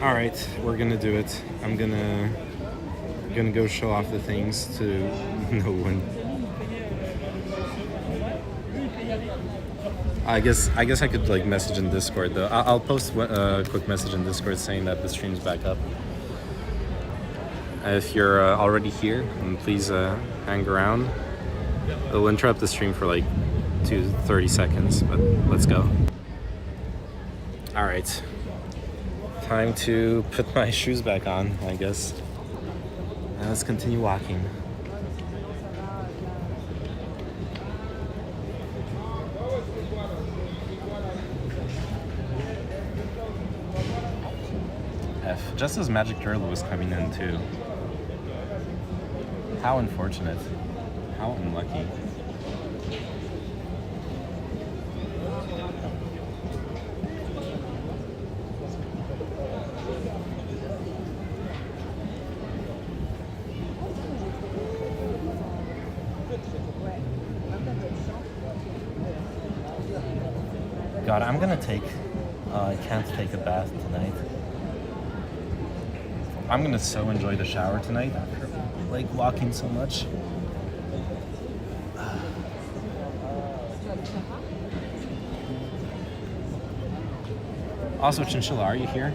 All right, we're gonna do it. I'm gonna go show off the things to no one. I guess I could like message in Discord though. I'll post a quick message in Discord saying that the stream's back up. If you're already here, then please hang around. It'll interrupt the stream for like 30 seconds, but let's go. All right, time to put my shoes back on, I guess. Now let's continue walking. Just as Magic Turtle was coming in too. How unfortunate. How unlucky. God, I'm gonna I can't take a bath tonight. I'm gonna so enjoy the shower tonight after like walking so much. Also, Chinchilla, are you here?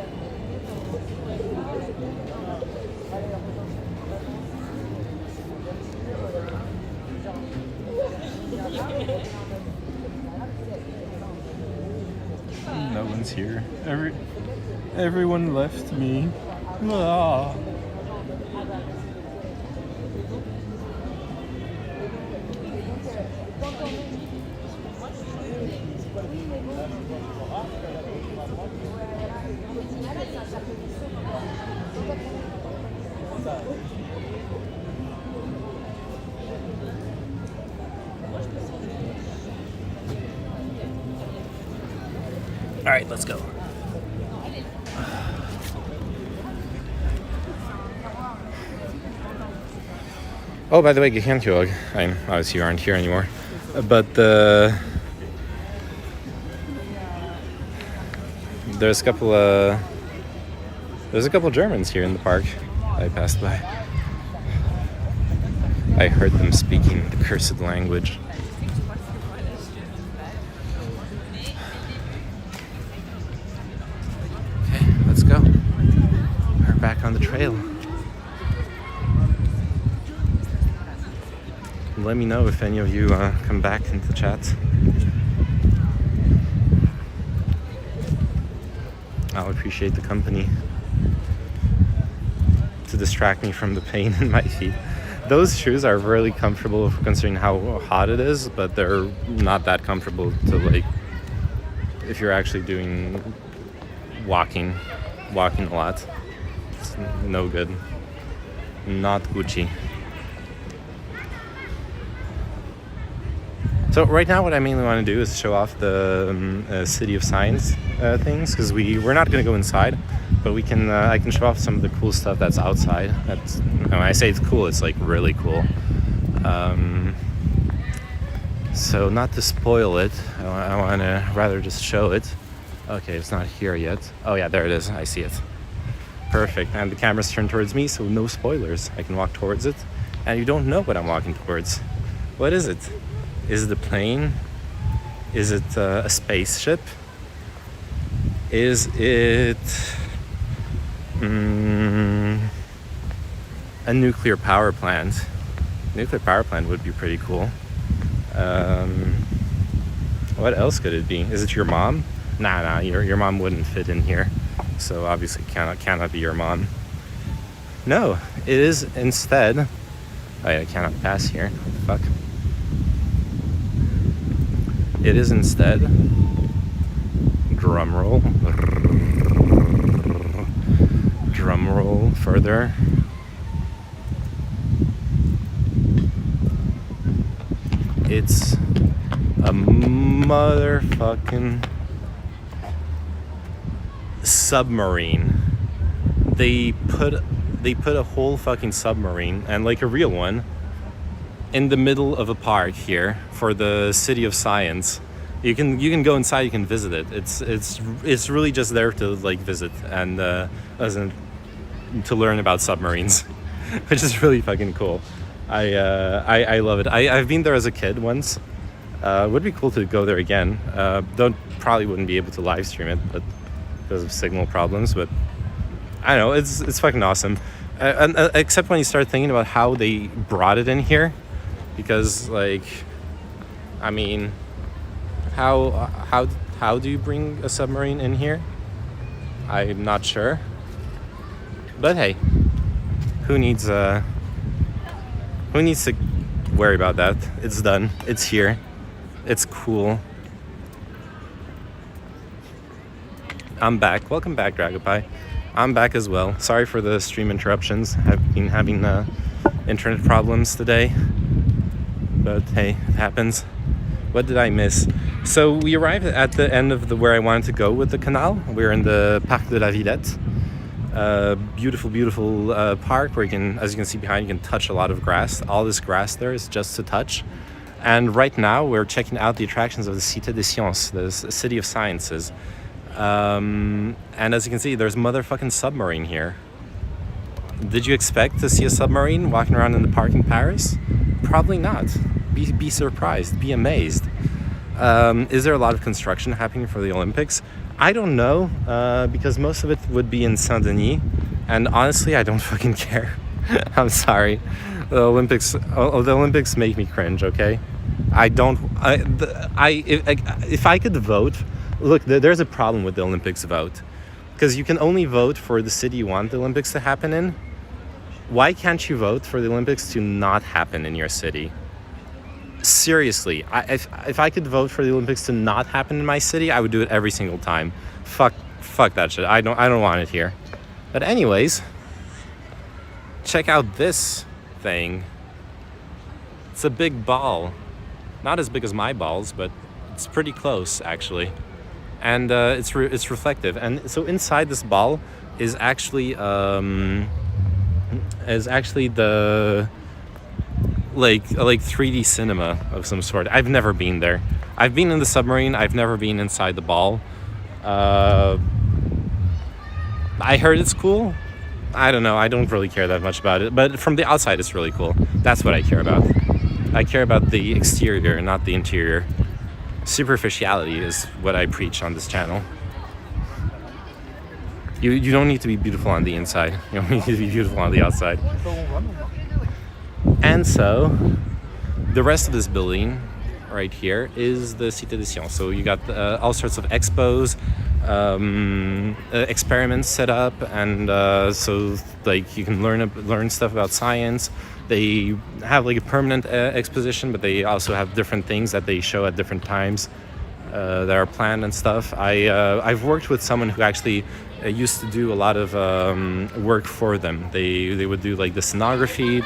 No one's here. Everyone left me. Ah. All right, let's go. Oh, by the way, Gehentyog, obviously you aren't here anymore, but there's a couple There's a couple Germans here in the park I passed by. I heard them speaking the cursed language. Okay, let's go. We're back on the trail. Let me know if any of you come back into chat. I'll appreciate the company to distract me from the pain in my feet. Those shoes are really comfortable considering how hot it is, but they're not that comfortable to, like, if you're actually doing walking a lot. It's no good. Not Gucci. So right now what I mainly want to do is show off the City of Science things, because we're not going to go inside, but we can I can show off some of the cool stuff that's outside. That's, when I say it's cool, it's like really cool. So not to spoil it, I want to rather just show it. Okay, it's not here yet. Oh yeah, there it is. I see it. Perfect. And the camera's turned towards me, so no spoilers. I can walk towards it, and you don't know what I'm walking towards. What is it? Is it a plane? Is it a spaceship? Is it a nuclear power plant? Nuclear power plant would be pretty cool. What else could it be? Is it your mom? Nah, your mom wouldn't fit in here. So obviously cannot be your mom. No, it is instead... Oh yeah, I cannot pass here. What the fuck? It is instead, drum roll further. It's a motherfucking submarine. They put a whole fucking submarine, and like a real one, in the middle of a park here for the City of Science. You can go inside, you can visit it. It's really just there to like visit and to learn about submarines, which is really fucking cool. I love it. I've been there as a kid once. Would be cool to go there again. Probably wouldn't be able to live stream it, but because of signal problems. But I don't know, it's fucking awesome. And except when you start thinking about how they brought it in here. Because, like, I mean, how do you bring a submarine in here? I'm not sure. But hey, who needs to worry about that? It's done. It's here. It's cool. I'm back. Welcome back, Dragopie. I'm back as well. Sorry for the stream interruptions. I've been having internet problems today. But hey, it happens. What did I miss? So we arrived at the end of where I wanted to go with the canal. We're in the Parc de la Villette. Beautiful park where you can, as you can see behind, you can touch a lot of grass. All this grass there is just to touch. And right now we're checking out the attractions of the Cité des Sciences, the City of Sciences. And as you can see, there's a motherfucking submarine here. Did you expect to see a submarine walking around in the park in Paris? Probably not. Be surprised. Be amazed. Is there a lot of construction happening for the Olympics? I don't know, because most of it would be in Saint-Denis, and honestly, I don't fucking care. I'm sorry. The Olympics make me cringe. Okay, if I could vote, look, there's a problem with the Olympics vote, because you can only vote for the city you want the Olympics to happen in. Why can't you vote for the Olympics to not happen in your city? Seriously, if I could vote for the Olympics to not happen in my city, I would do it every single time. Fuck that shit. I don't want it here. But anyways, check out this thing. It's a big ball. Not as big as my balls, but it's pretty close actually. And it's reflective. And so inside this ball is actually the like 3D cinema of some sort. I've never been there. I've been in the submarine. I've never been inside the ball. I heard it's cool. I don't know. I don't really care that much about it. But from the outside, it's really cool. That's what I care about. I care about the exterior, not the interior. Superficiality is what I preach on this channel. You don't need to be beautiful on the inside. You don't need to be beautiful on the outside. And so, the rest of this building right here is the Cité des Sciences. So you got all sorts of expos, experiments set up, and so like you can learn stuff about science. They have like a permanent exposition, but they also have different things that they show at different times that are planned and stuff. I've worked with someone who actually used to do a lot of work for them. They would do like the scenography.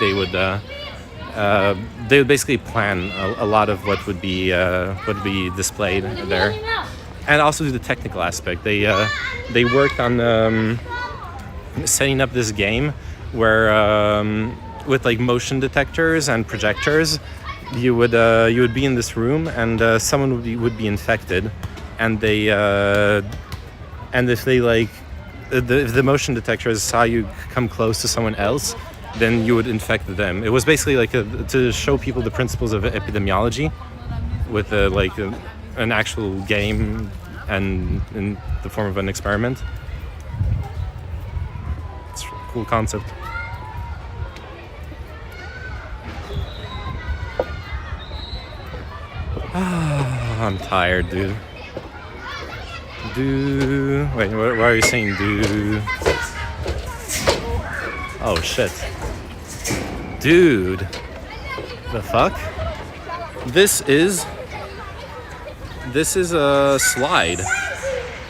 They would basically plan a lot of what would be displayed there, and also do the technical aspect. They worked on setting up this game where with like motion detectors and projectors, you would be in this room and someone would be infected, and if they like if the motion detectors saw you come close to someone else, then you would infect them. It was basically like to show people the principles of epidemiology with an actual game and in the form of an experiment. It's a cool concept. I'm tired, dude. Wait, what are you saying, dude? Oh shit. Dude. The fuck? This is a slide.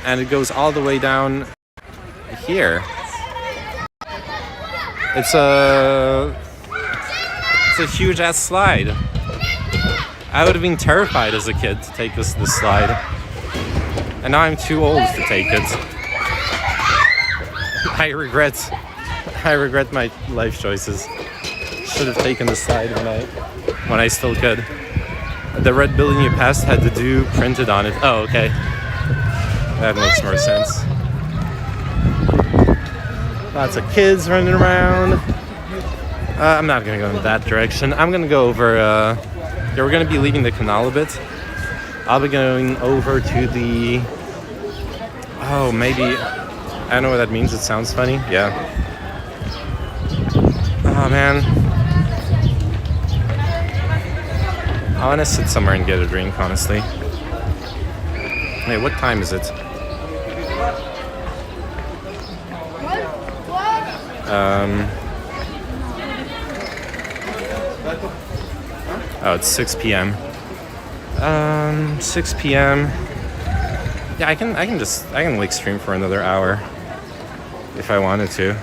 And it goes all the way down here. It's a huge ass slide. I would have been terrified as a kid to take this slide. And now I'm too old to take it. I regret my life choices. Should have taken the slide when I still could. The red building you passed had the "do" printed on it. Oh, okay. That makes more sense. Lots of kids running around. I'm not gonna go in that direction. I'm gonna go over. Yeah, we're gonna be leaving the canal a bit. I'll be going over to the. Oh, maybe. I don't know what that means. It sounds funny. Yeah. Oh man. I want to sit somewhere and get a drink, honestly. Wait, what time is it? Oh, it's 6 p.m. 6 p.m. Yeah, I can like stream for another hour if I wanted to.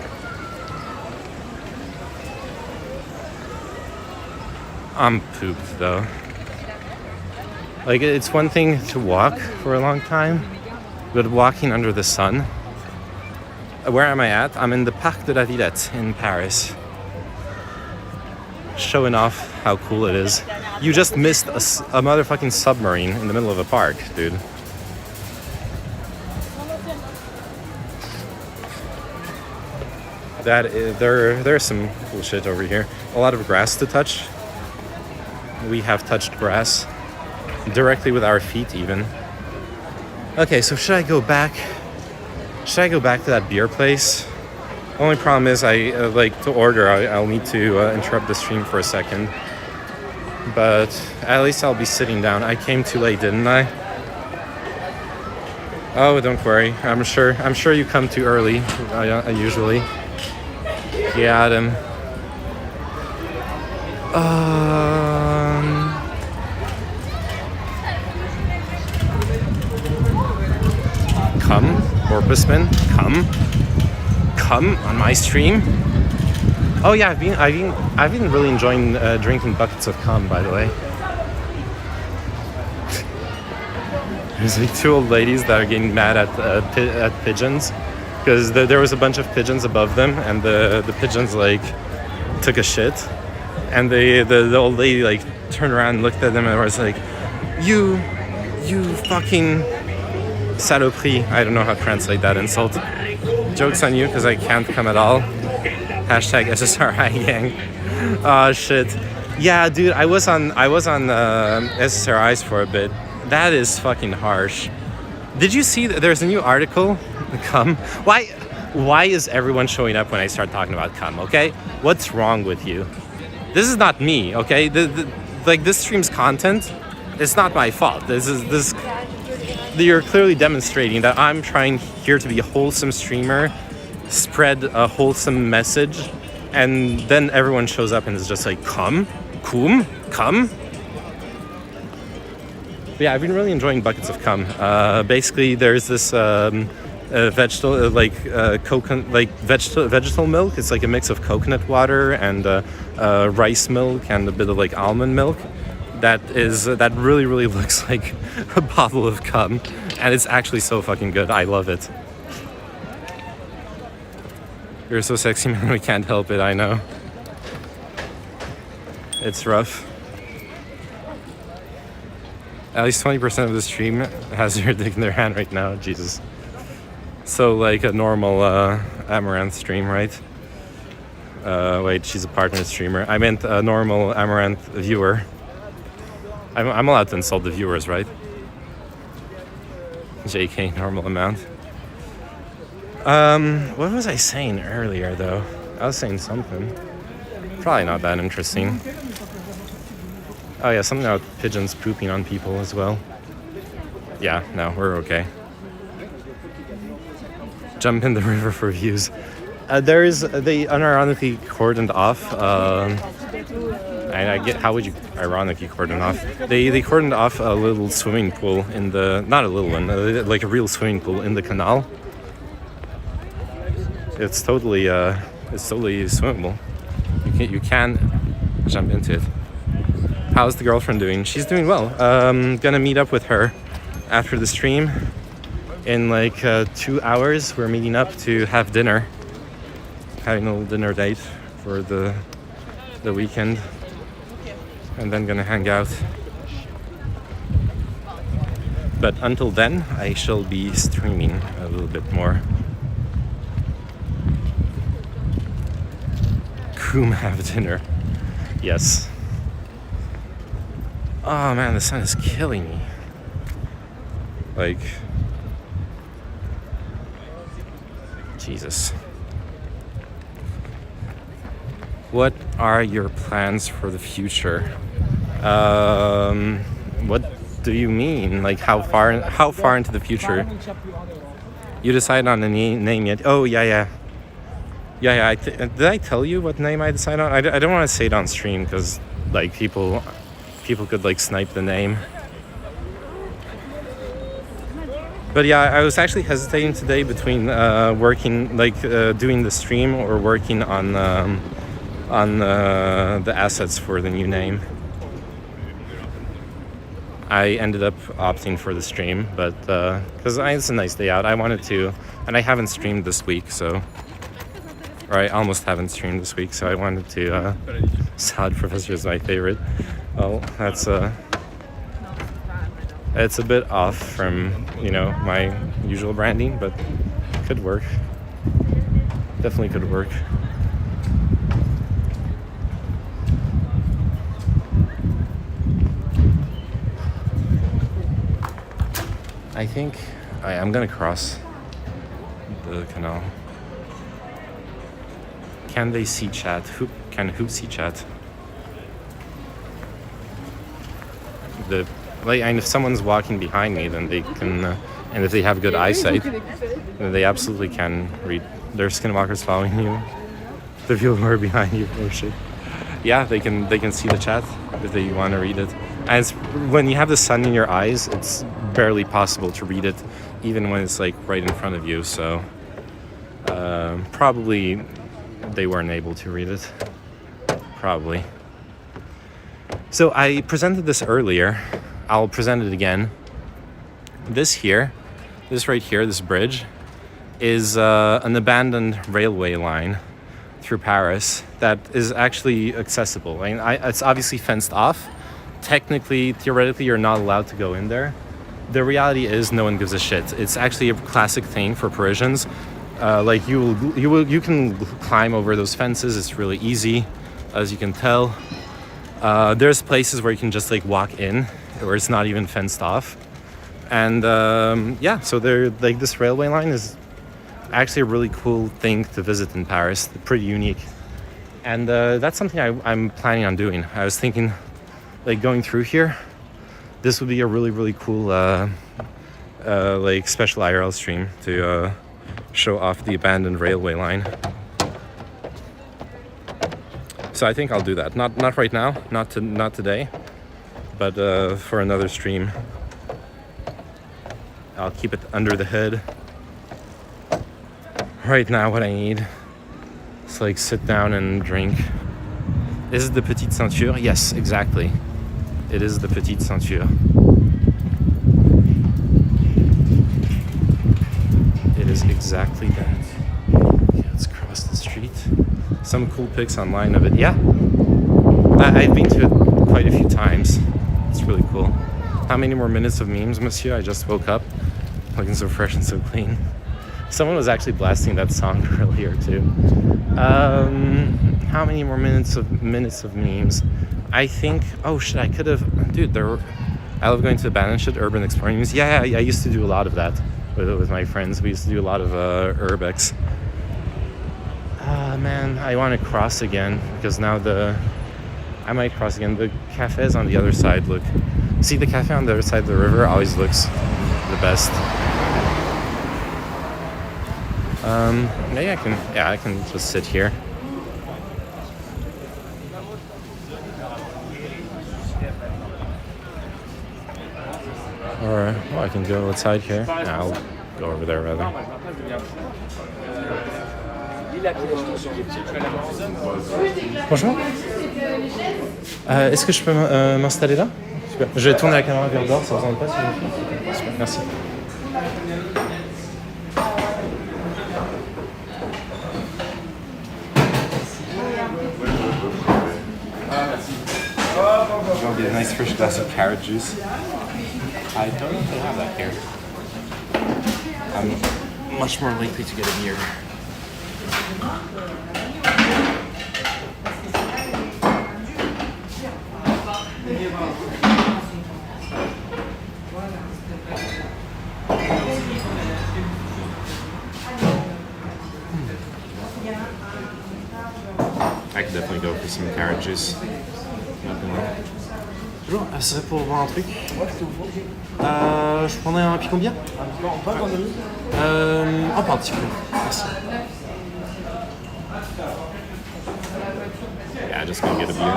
I'm pooped though. Like, it's one thing to walk for a long time, but walking under the sun. Where am I at? I'm in the Parc de la Villette in Paris. Showing off how cool it is. You just missed a motherfucking submarine in the middle of a park, dude. There's some cool shit over here. A lot of grass to touch. We have touched grass directly with our feet, even. Okay, so should I go back? Should I go back to that beer place? Only problem is to order. I'll need to interrupt the stream for a second. But at least I'll be sitting down. I came too late, didn't I? Oh, don't worry. I'm sure you come too early. Usually. Got him. Come, Porpoiseman. Come on my stream. Oh yeah, I've been really enjoying drinking buckets of cum, by the way. There's like two old ladies that are getting mad at pigeons because there was a bunch of pigeons above them, and the pigeons like took a shit, and the old lady like turned around and looked at them and was like, you fucking saloperie. I don't know how to translate that insult. Joke's on you because I can't come at all. Hashtag SSRI gang. Oh shit. Yeah, dude, I was on SSRIs for a bit. That is fucking harsh. Did you see that there's a new article? Cum. Why is everyone showing up when I start talking about cum? Okay, what's wrong with you? This is not me. Okay, like this stream's content. It's not my fault. This. You're clearly demonstrating that I'm trying here to be a wholesome streamer, spread a wholesome message, and then everyone shows up and is just like, cum? Cum? But yeah, I've been really enjoying buckets of cum. Basically, there's this vegetable, vegetable milk. It's like a mix of coconut water and rice milk and a bit of like almond milk. That really looks like a bottle of cum, and it's actually so fucking good. I love it. You're so sexy, man. We can't help it. I know. It's rough. At least 20% of the stream has your dick in their hand right now. Jesus. So like a normal Amaranth stream, right? Wait, she's a partner streamer. I meant a normal Amaranth viewer. I'm allowed to insult the viewers, right? JK, normal amount. What was I saying earlier, though? I was saying something. Probably not that interesting. Oh yeah, something about pigeons pooping on people as well. Yeah, no, we're okay. Jump in the river for views. They unironically cordoned off. I get, how would you ironically cordon off? They cordoned off a little swimming pool in the, not a little one, like a real swimming pool in the canal. It's totally swimmable. You can jump into it. How's the girlfriend doing? She's doing well. Gonna meet up with her after the stream in like 2 hours. We're meeting up to have dinner, having a little dinner date for the weekend. And then gonna hang out. But until then, I shall be streaming a little bit more. Coom have dinner. Yes. Oh man, the sun is killing me. Like, Jesus. What are your plans for the future? What do you mean? Like how far into the future? You decide on a name yet? Oh yeah. Did I tell you what name I decide on? I don't want to say it on stream because like people could like snipe the name. But yeah, I was actually hesitating today between working doing the stream or working on the assets for the new name. I ended up opting for the stream, but because it's a nice day out, I wanted to, and I haven't streamed this week, so, or I almost haven't streamed this week, so I wanted to. Salad Professor is my favorite. Well, that's it's a bit off from my usual branding, but could work. Definitely could work. I think I'm gonna cross the canal. Can they see chat? Who see chat? And if someone's walking behind me, then they can, and if they have good eyesight, then they absolutely can read. There's skinwalkers following you. The people who are behind you, oh shit. Yeah, they can see the chat if they want to read it. And it's, when you have the sun in your eyes, it's barely possible to read it, even when it's like right in front of you. So probably they weren't able to read it. Probably. So I presented this earlier. I'll present it again. This right here, this bridge, is an abandoned railway line through Paris that is actually accessible. I mean, it's obviously fenced off. Technically, theoretically, you're not allowed to go in there. The reality is no one gives a shit. It's actually a classic thing for Parisians. Like you can climb over those fences. It's really easy, as you can tell. There's places where you can just like walk in, where it's not even fenced off. And yeah, so there, like, this railway line is actually a really cool thing to visit in Paris. Pretty unique, and that's something I'm planning on doing. I was thinking, like, going through here, this would be a really cool like special IRL stream to show off the abandoned railway line. So I think I'll do that. Not right now, not today, but for another stream. I'll keep it under the hood. Right now, what I need is like sit down and drink. Is it the Petite Ceinture? Yes, exactly. It is the Petite Ceinture. It is exactly that. Okay, let's cross the street. Some cool pics online of it. Yeah, I've been to it quite a few times. It's really cool. How many more minutes of memes, monsieur? I just woke up, looking so fresh and so clean. Someone was actually blasting that song earlier too. How many more minutes of memes? I think. Oh shit! I could have. Dude, I love going to abandoned shit, urban exploring memes. Yeah, I used to do a lot of that with my friends. We used to do a lot of urbex. Man, I want to cross again because now I might cross again. The cafe is on the other side. Look, see, the cafe on the other side of the river always looks the best. Maybe I can just sit here. Or I can go outside here. Yeah, I'll go over there rather. Bonjour. Est-ce que je peux m'installer là? Super. Je vais tourner la caméra vers dehors, ça vous en pas si vous voulez. Super, merci. I'll get a nice fresh glass of carrot juice. I don't know if they have that here. I'm much more likely to get a beer. I could definitely go for some carrot juice. Bonjour, ça serait pour voir un truc. Je prendrais un picon bière. Pas un demi. Pas un petit peu. Merci. Yeah, just gonna get a beer.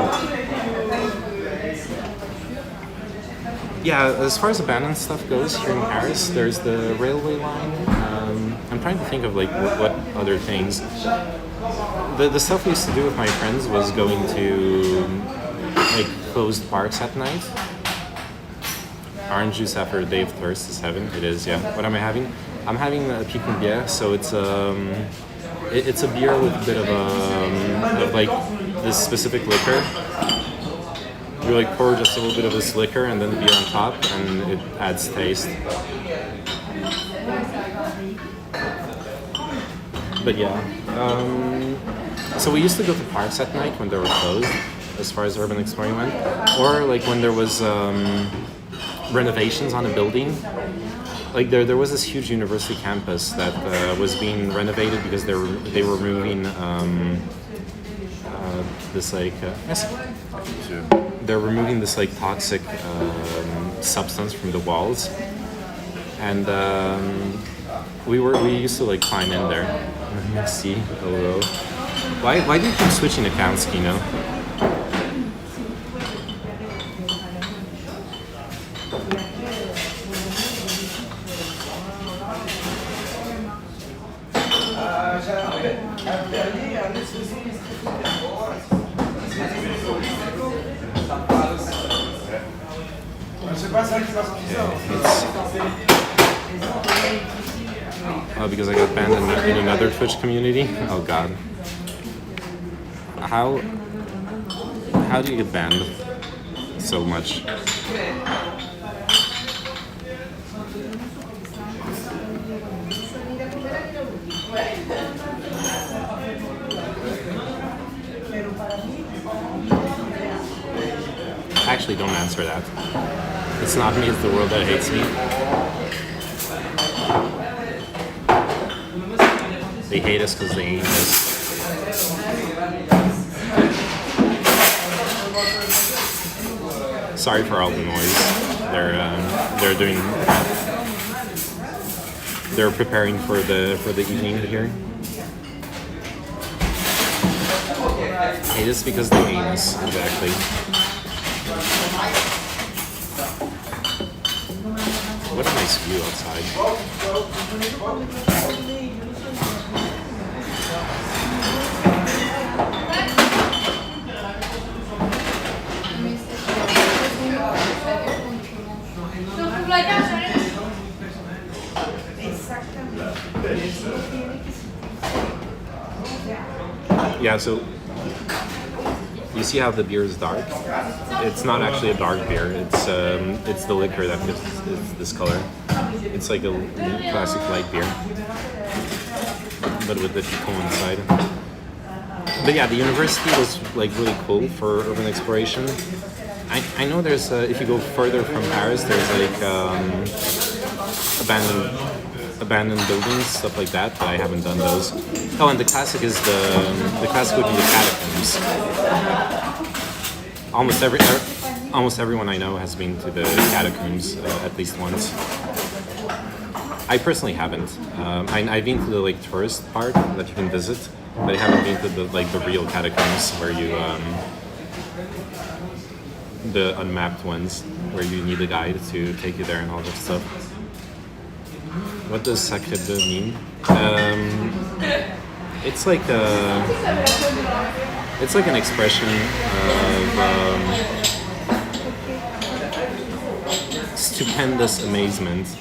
Yeah, as far as abandoned stuff goes here in Paris, there's the railway line. I'm trying to think of like what other things. The stuff we used to do with my friends was going to like closed parks at night. Orange juice after a day of thirst is heaven. It is, yeah. What am I having? I'm having a picon bière, so it's a beer with a bit of like this specific liquor. You like pour just a little bit of this liquor and then the beer on top, and it adds taste. But yeah, so we used to go to parks at night when they were closed, as far as urban exploring went, or like when there was renovations on a building. Like there was this huge university campus that was being renovated because they were removing this like they're removing this like toxic substance from the walls, and we used to like climb in there. See, hello. Why do you keep switching accounts, Kino? Oh, because I got banned in another Twitch community? Oh god. How do you get banned so much? Actually, don't answer that. It's not me, it's the world that hates me. They hate us because they hate us. Sorry for all the noise. They're doing. They're preparing for the evening here. Hate us because they hate us. Exactly. What a nice view outside. Yeah, so you see how the beer is dark? It's not actually a dark beer. It's the liquor that gives it this color. It's like a classic light beer, but with the picon inside. But yeah, the university was like really cool for urban exploration. I know there's if you go further from Paris, there's like abandoned buildings, stuff like that, but I haven't done those. Oh, and the classic is the classic would be the catacombs. Almost everyone I know has been to the catacombs at least once. I personally haven't. I've been to the like tourist part that you can visit, but I haven't been to the real catacombs where you the unmapped ones where you need a guide to take you there and all that stuff. What does sacré bleu mean? It's like an expression of stupendous amazement.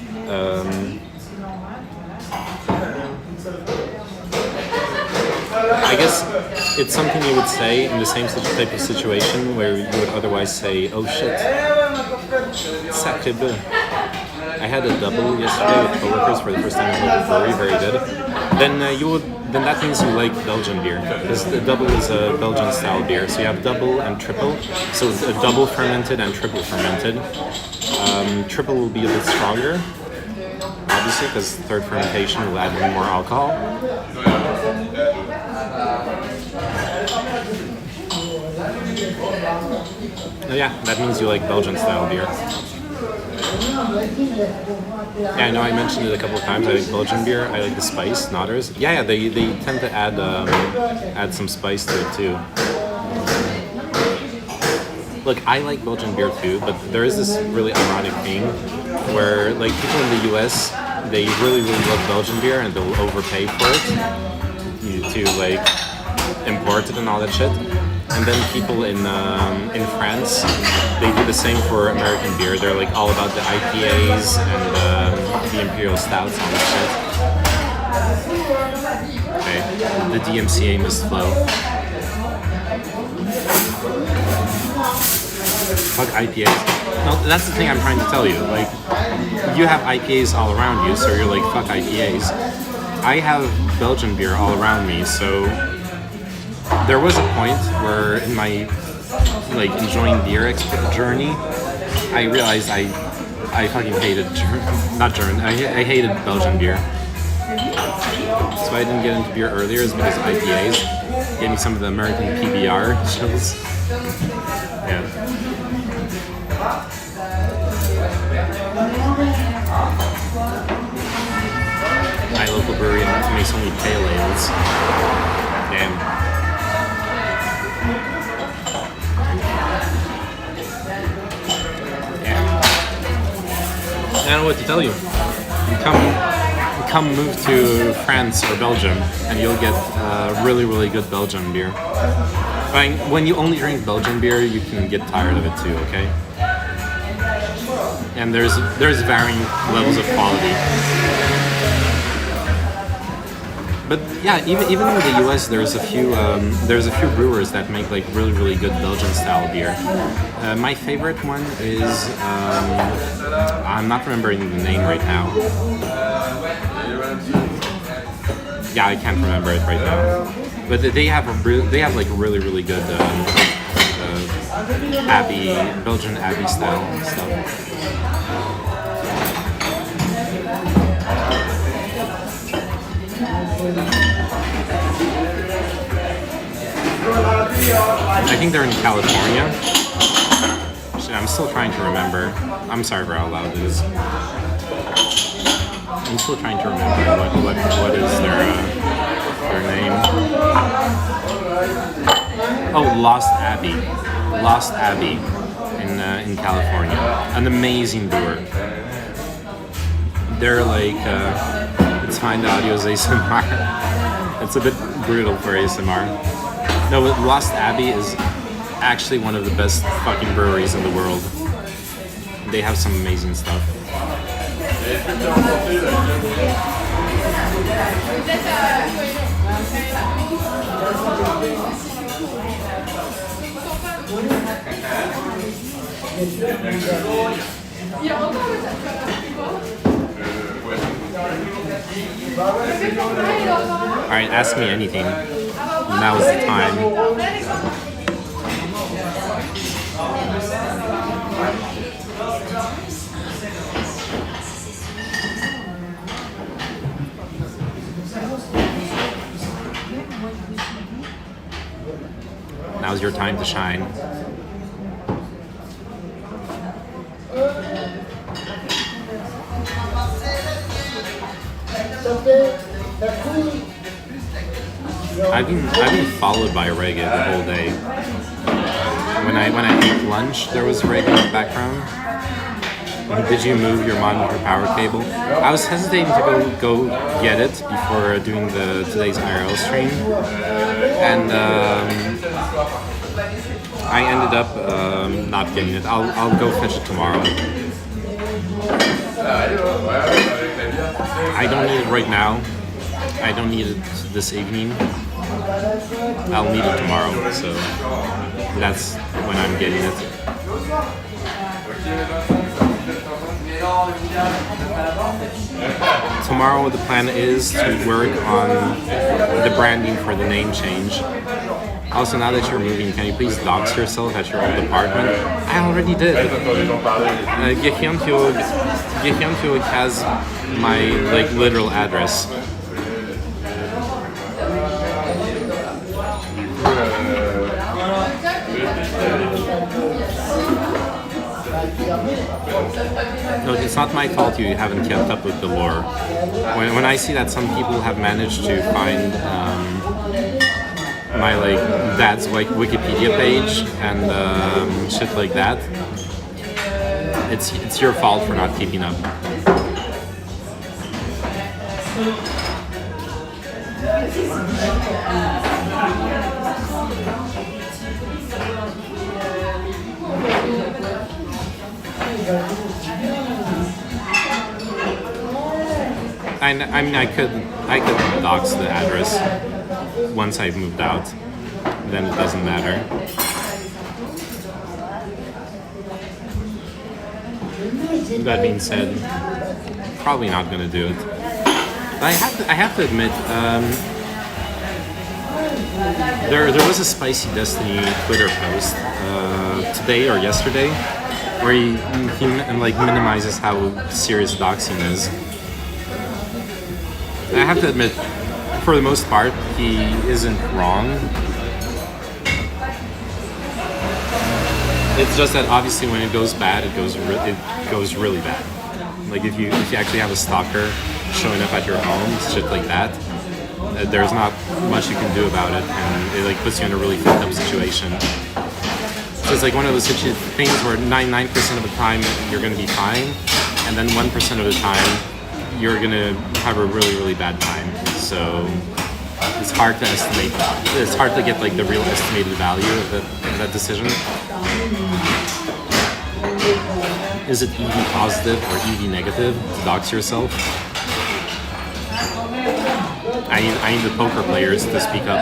I guess it's something you would say in the same type of situation where you would otherwise say, "Oh shit, sacré bleu." I had a double yesterday with coworkers for the first time. It was very, very good. Then that means you like Belgian beer, because the double is a Belgian style beer. So you have double and triple. So a double fermented and triple fermented. Triple will be a bit stronger, obviously, because third fermentation will add more alcohol. Yeah, that means you like Belgian style beer. Yeah, I know I mentioned it a couple of times. I like Belgian beer. I like the spice, Notters. Yeah, they tend to add some spice to it too. Look, I like Belgian beer too, but there is this really ironic thing where like people in the US, they really, really love Belgian beer and they'll overpay for it to like import it and all that shit. And then people in France, they do the same for American beer. They're like all about the IPAs and the imperial stouts and all that shit. Okay, the DMCA must flow. Fuck IPAs. No, that's the thing I'm trying to tell you. Like, you have IPAs all around you, so you're like, fuck IPAs. I have Belgian beer all around me, so there was a point where in my like enjoying beer journey, I realized I fucking hated I hated Belgian beer. So I didn't get into beer earlier is because IPAs gave me some of the American PBR chills. Yeah. My local brewery makes only pale ales. Damn. I don't know what to tell you. Come move to France or Belgium, and you'll get really, really good Belgian beer. I mean, when you only drink Belgian beer, you can get tired of it too. Okay. And there's varying levels of quality. But yeah, even in the U.S., there's a few brewers that make like really, really good Belgian style beer. My favorite one is I'm not remembering the name right now. Yeah, I can't remember it right now. But they have like really, really good Belgian Abbey style stuff. I think they're in California. Shit, I'm still trying to remember. I'm sorry for how loud it is. I'm still trying to remember what is their name. Oh, Lost Abbey. Lost Abbey in California. An amazing brewer. They're like, it's fine, the audio is ASMR. It's a bit brutal for ASMR. No, but Lost Abbey is actually one of the best fucking breweries in the world. They have some amazing stuff. Alright, ask me anything. Now is the time. Now's your time to shine. I've been followed by reggae the whole day. When I ate lunch, there was reggae in the background. Did you move your monitor power cable? I was hesitating to go get it before doing today's IRL stream, and I ended up not getting it. I'll go fetch it tomorrow. I don't need it right now. I don't need it this evening. I'll need it tomorrow, so that's when I'm getting it. Tomorrow the plan is to work on the branding for the name change. Also, now that you're moving, can you please dox yourself at your old apartment? I already did. Gehyantio has my literal address. No, it's not my fault you haven't kept up with the lore. When I see that some people have managed to find my dad's Wikipedia page and shit like that, it's your fault for not keeping up. I mean, I could dox the address once I've moved out. Then it doesn't matter. That being said, probably not gonna do it. But I have to admit, there was a Spicy Destiny Twitter post today or yesterday where he minimizes how serious doxing is. I have to admit, for the most part, he isn't wrong. It's just that obviously when it goes bad, it goes really bad. Like if you actually have a stalker showing up at your home, shit like that, there's not much you can do about it, and it puts you in a really fucked up situation. So it's like one of those things where 99% of the time you're going to be fine, and then 1% of the time you're going to have a really, really bad time. So it's hard to estimate. It's hard to get the real estimated value of that decision. Is it EV positive or EV negative to dox yourself? I need the poker players to speak up.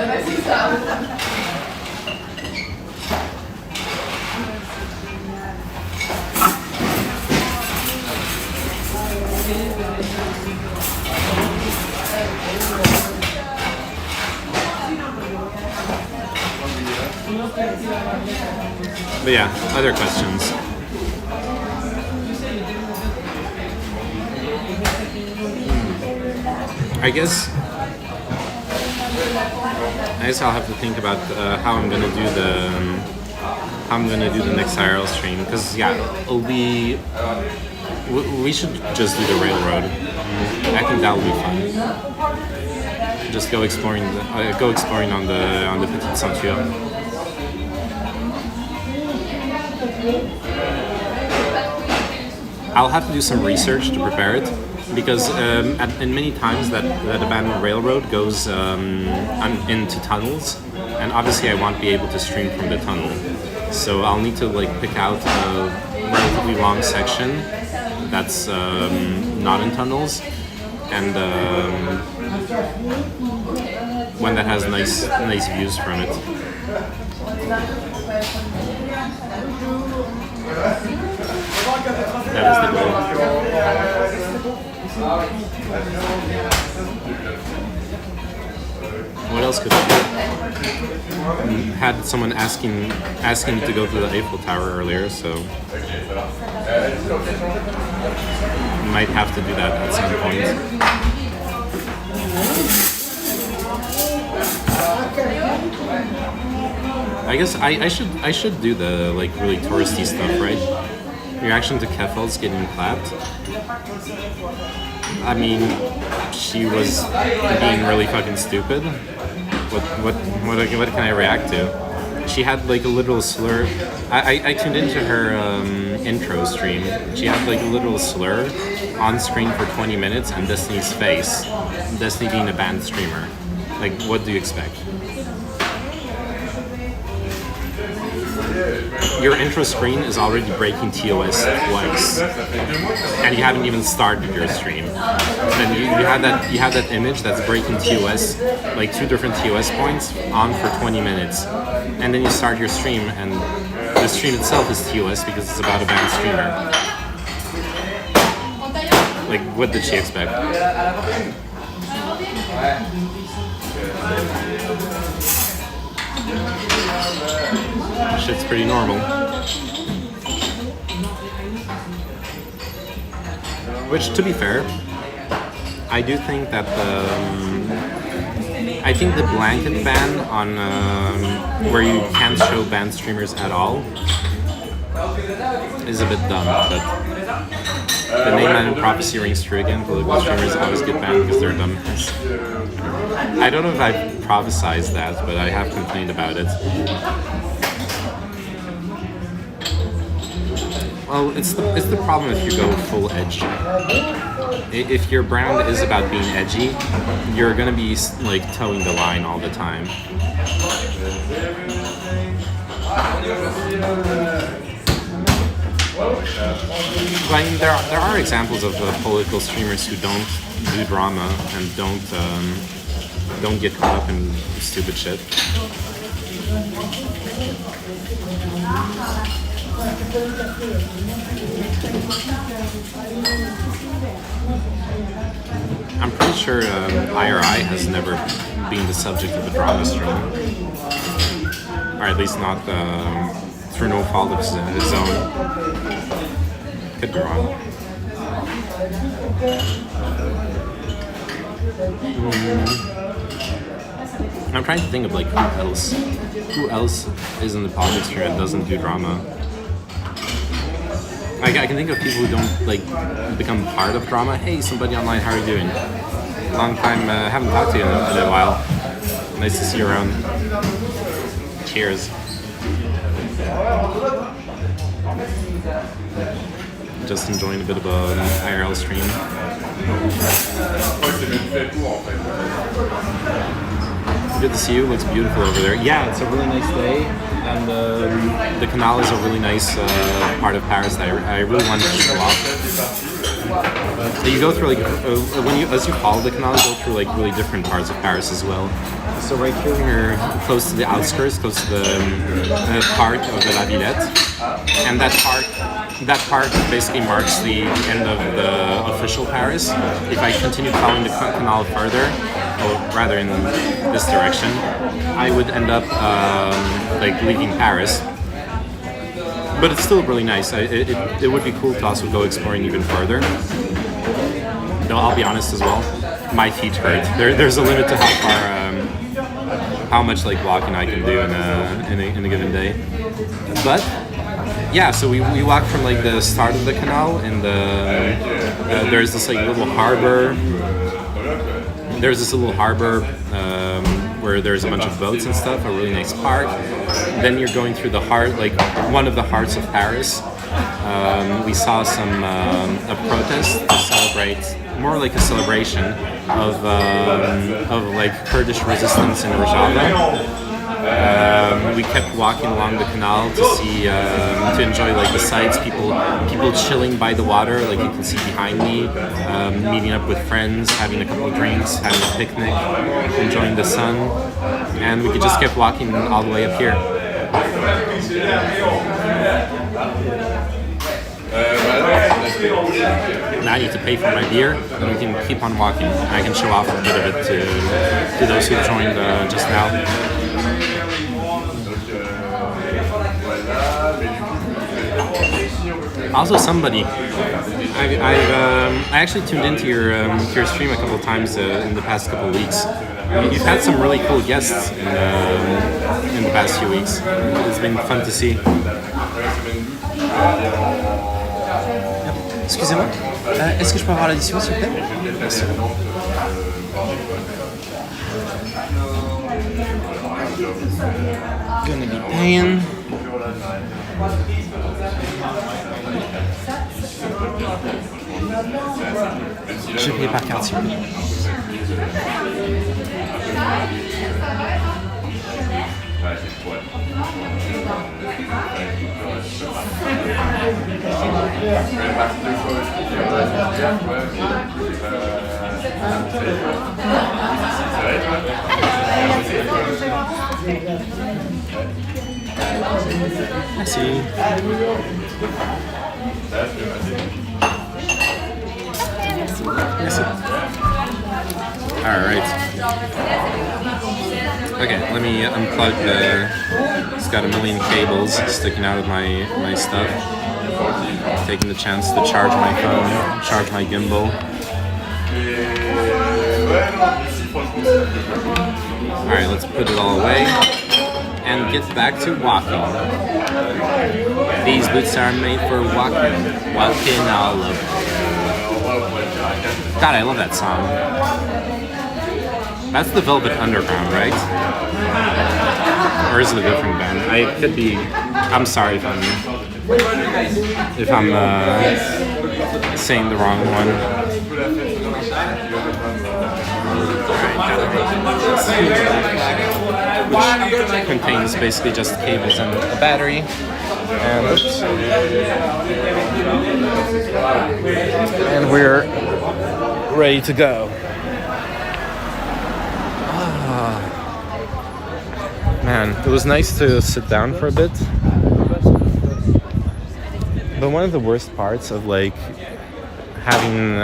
But yeah, other questions. I guess I'll have to think about how I'm gonna do the next IRL stream, because yeah, we should just do the railroad. I think that will be fun. Just go exploring on the Petite Ceinture. I'll have to do some research to prepare it, because in many times that abandoned railroad goes into tunnels, and obviously I won't be able to stream from the tunnel. So I'll need to like pick out a relatively long section that's not in tunnels, and one that has nice views from it. That is the goal. What else could I do? Had someone asking me to go to the Eiffel Tower earlier, so might have to do that at some point. I guess I should do the like really touristy stuff, right? Reaction to Keffel's getting clapped. I mean, she was being really fucking stupid. What can I react to? She had like a literal slur. I tuned into her intro stream. She had like a literal slur on screen for 20 minutes, and Destiny's face. Destiny being a banned streamer. Like, what do you expect? Your intro screen is already breaking TOS twice, and you haven't even started your stream. Then you have that image that's breaking TOS, like 2 different TOS points on for 20 minutes, and then you start your stream, and the stream itself is TOS because it's about a banned streamer. Like, what did she expect? Shit's pretty normal. Which, to be fair, I do think that I think the blanket ban on where you can't show banned streamers at all is a bit dumb, but the name and prophecy rings true again. Political streamers always get banned because they're dumb. I don't know if I've prophesized that, but I have complained about it. Well, it's the problem if you go full edgy. If your brand is about being edgy, you're gonna be like towing the line all the time. I mean, there are examples of political streamers who don't do drama and don't get caught up in stupid shit. I'm pretty sure IRI has never been the subject of a drama stream, or at least not through no fault of his own. Could be wrong. I'm trying to think of like who else is in the politics stream and doesn't do drama. I can think of people who don't like become part of drama. Hey, somebody online, how are you doing? Long time, haven't talked to you in a while. Nice to see you around. Cheers. Just enjoying a bit of an IRL stream. Good to see you. Looks beautiful over there. Yeah, it's a really nice day, and the canal is a really nice part of Paris that I really wanted to show off. You go through like as you follow the canal, you go through like really different parts of Paris as well. So right here we're close to the outskirts, close to the park of the La Villette, and that park that part basically marks the end of the official Paris. If I continue following the canal further, or rather in this direction, I would end up like leaving Paris. But it's still really nice. It would be cool to also go exploring even further. Though I'll be honest as well, my feet hurt. There's a limit to how much like walking I can do in a given day. But yeah, so we walked from like the start of the canal, and there's this like little harbor. There's this little harbor where there's a bunch of boats and stuff, a really nice park. Then you're going through the heart, like one of the hearts of Paris. We saw a protest to celebrate, more like a celebration of like Kurdish resistance in Rojava. We kept walking along the canal to see, to enjoy like the sights, people chilling by the water, like you can see behind me, meeting up with friends, having a couple of drinks, having a picnic, enjoying the sun, and we just kept walking all the way up here. Now I need to pay for my beer, and we can keep on walking. I can show off a bit of it to those who joined just now. Also, somebody, I actually tuned into your stream a couple of times in the past couple of weeks. You've had some really cool guests in the past few weeks. It's been fun to see.
Excusez-moi, est-ce que je peux avoir l'addition s'il vous plaît? Merci.
Gonna be paying.
Je vais payer par carte s'il vous plaît.
Merci. Merci. All right. Okay, let me unplug it's got a million cables sticking out of my stuff. Taking the chance to charge my phone, charge my gimbal. Alright, let's put it all away and get back to walking. These boots are made for walking. Walking all over. God, I love that song. That's the Velvet Underground, right? Or is it a different band? I could be. I'm sorry if I'm saying the wrong one. Which contains basically just cables and a battery. And we're ready to go. Man, it was nice to sit down for a bit. But one of the worst parts of like having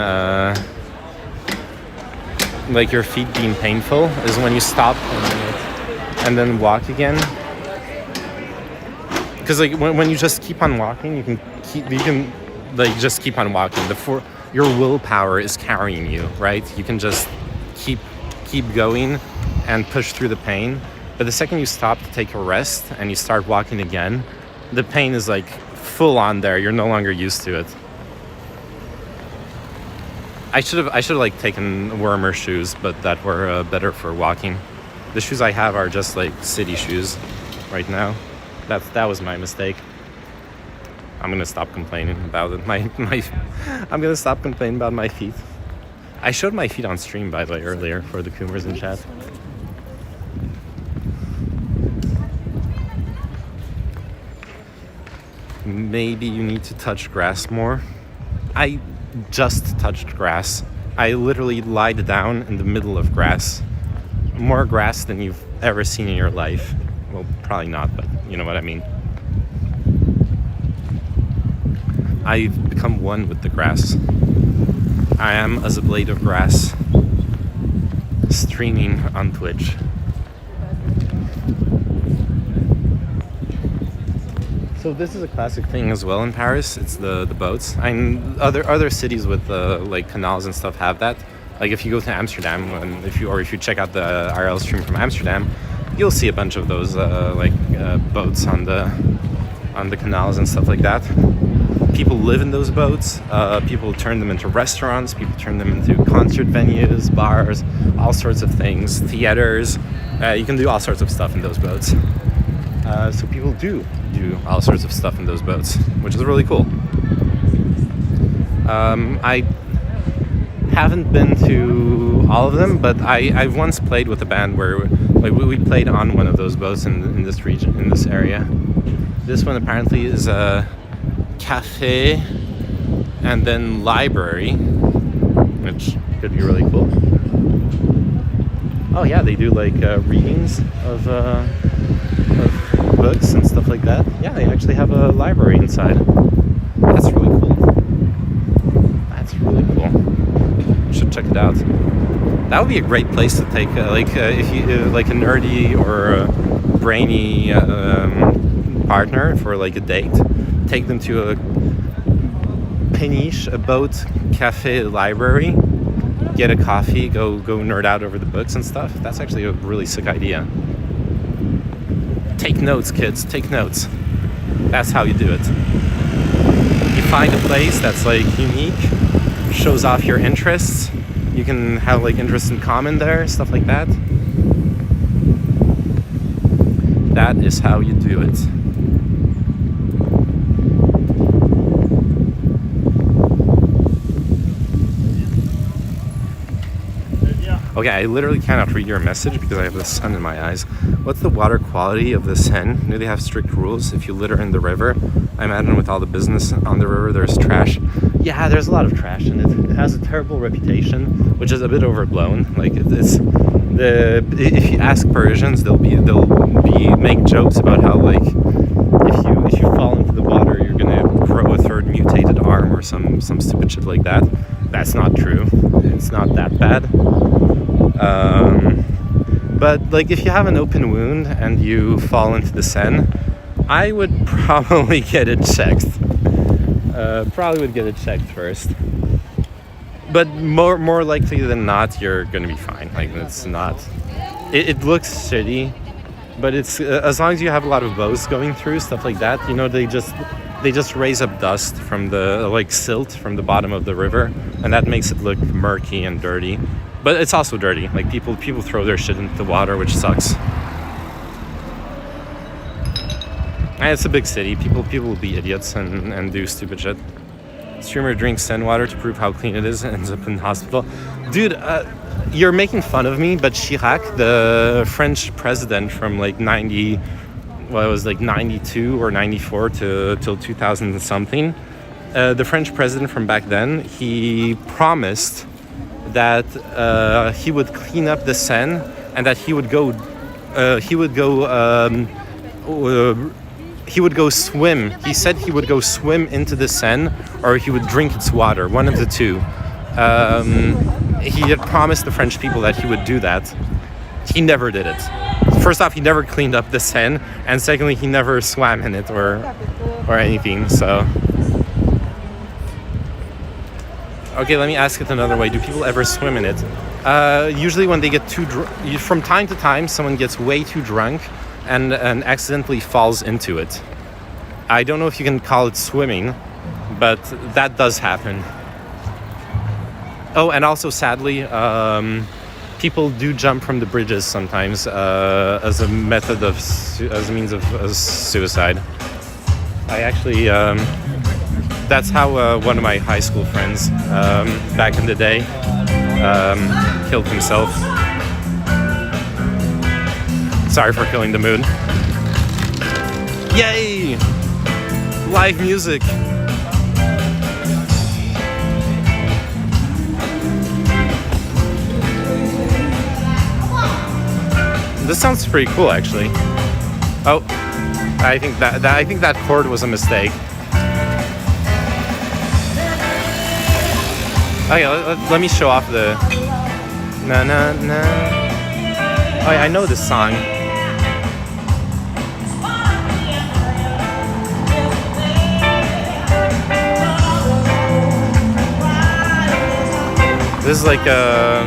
like your feet being painful is when you stop and then walk again. Because like when you just keep on walking, you can like just keep on walking. Your willpower is carrying you, right? You can just keep going and push through the pain. But the second you stop to take a rest and you start walking again, the pain is like full on there. You're no longer used to it. I should have like taken warmer shoes, but that were better for walking. The shoes I have are just like city shoes right now. That was my mistake. I'm gonna stop complaining about it. I'm gonna stop complaining about my feet. I showed my feet on stream, by the way, earlier for the Coomers in chat. Maybe you need to touch grass more. I just touched grass. I literally lied down in the middle of grass. More grass than you've ever seen in your life. Well, probably not, but you know what I mean. I've become one with the grass. I am as a blade of grass streaming on Twitch. So this is a classic thing as well in Paris. It's the boats. And other cities with like canals and stuff have that. Like if you go to Amsterdam, and if you check out the IRL stream from Amsterdam, you'll see a bunch of those boats on the canals and stuff like that. People live in those boats. People turn them into restaurants. People turn them into concert venues, bars, all sorts of things, theaters. You can do all sorts of stuff in those boats. So people do all sorts of stuff in those boats, which is really cool. I haven't been to all of them, but I've once played with a band where we played on one of those boats in this region, in this area. This one apparently is a cafe and then library, which could be really cool. Oh yeah, they do like readings of books and stuff like that. Yeah, they actually have a library inside. That's really cool. That's really cool. You should check it out. That would be a great place to take, if you like a nerdy or a brainy partner for like a date. Take them to a peniche, a boat, cafe, library. Get a coffee, go nerd out over the books and stuff. That's actually a really sick idea. Take notes, kids. Take notes. That's how you do it. You find a place that's like unique, shows off your interests. You can have like interests in common there, stuff like that. That is how you do it. Okay, I literally cannot read your message because I have the sun in my eyes. What's the water quality of the Seine? Do they have strict rules if you litter in the river? I imagine with all the business on the river, there's trash. Yeah, there's a lot of trash, and it has a terrible reputation, which is a bit overblown. Like if you ask Parisians, they'll make jokes about how like if you fall into the water, you're gonna grow a third mutated arm or some stupid shit like that. That's not true. It's not that bad. But like if you have an open wound and you fall into the Seine, I would probably get it checked. Probably would get it checked first. But more likely than not, you're gonna be fine. Like it's not. It looks shitty, but it's as long as you have a lot of boats going through, stuff like that. You know, they just raise up dust from the like silt from the bottom of the river, and that makes it look murky and dirty. But it's also dirty. Like people throw their shit into the water, which sucks. And it's a big city. People will be idiots and do stupid shit. Streamer drinks Seine water to prove how clean it is and ends up in the hospital. Dude, you're making fun of me, but Chirac, the French president from like 92 or 94 till 2000 and something, the French president from back then, he promised that he would clean up the Seine and that he would go swim. He said he would go swim into the Seine or he would drink its water, one of the two. He had promised the French people that he would do that. He never did it. First off, he never cleaned up the Seine, and secondly, he never swam in it or anything, so. Okay, let me ask it another way. Do people ever swim in it? Usually when they get too drunk, from time to time, someone gets way too drunk and accidentally falls into it. I don't know if you can call it swimming, but that does happen. Oh, and also sadly, people do jump from the bridges sometimes as a means of suicide. I actually, that's how one of my high school friends back in the day killed himself. Sorry for killing the mood. Yay! Live music. This sounds pretty cool, actually. Oh, I think that chord was a mistake. Okay, let me show off the na na na. Oh yeah, I know this song. This is like a...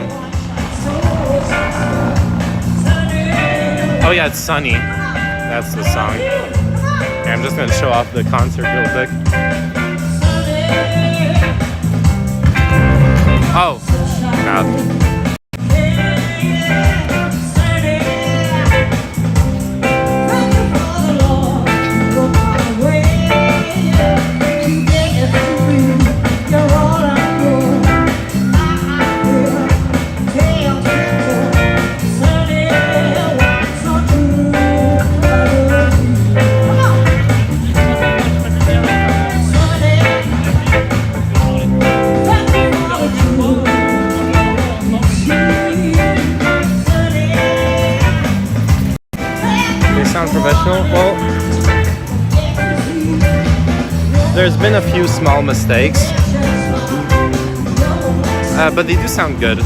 Oh yeah, it's Sunny. That's the song. Okay, I'm just gonna show off the concert real quick. Oh, God. Professional. Well, there's been a few small mistakes, but they do sound good.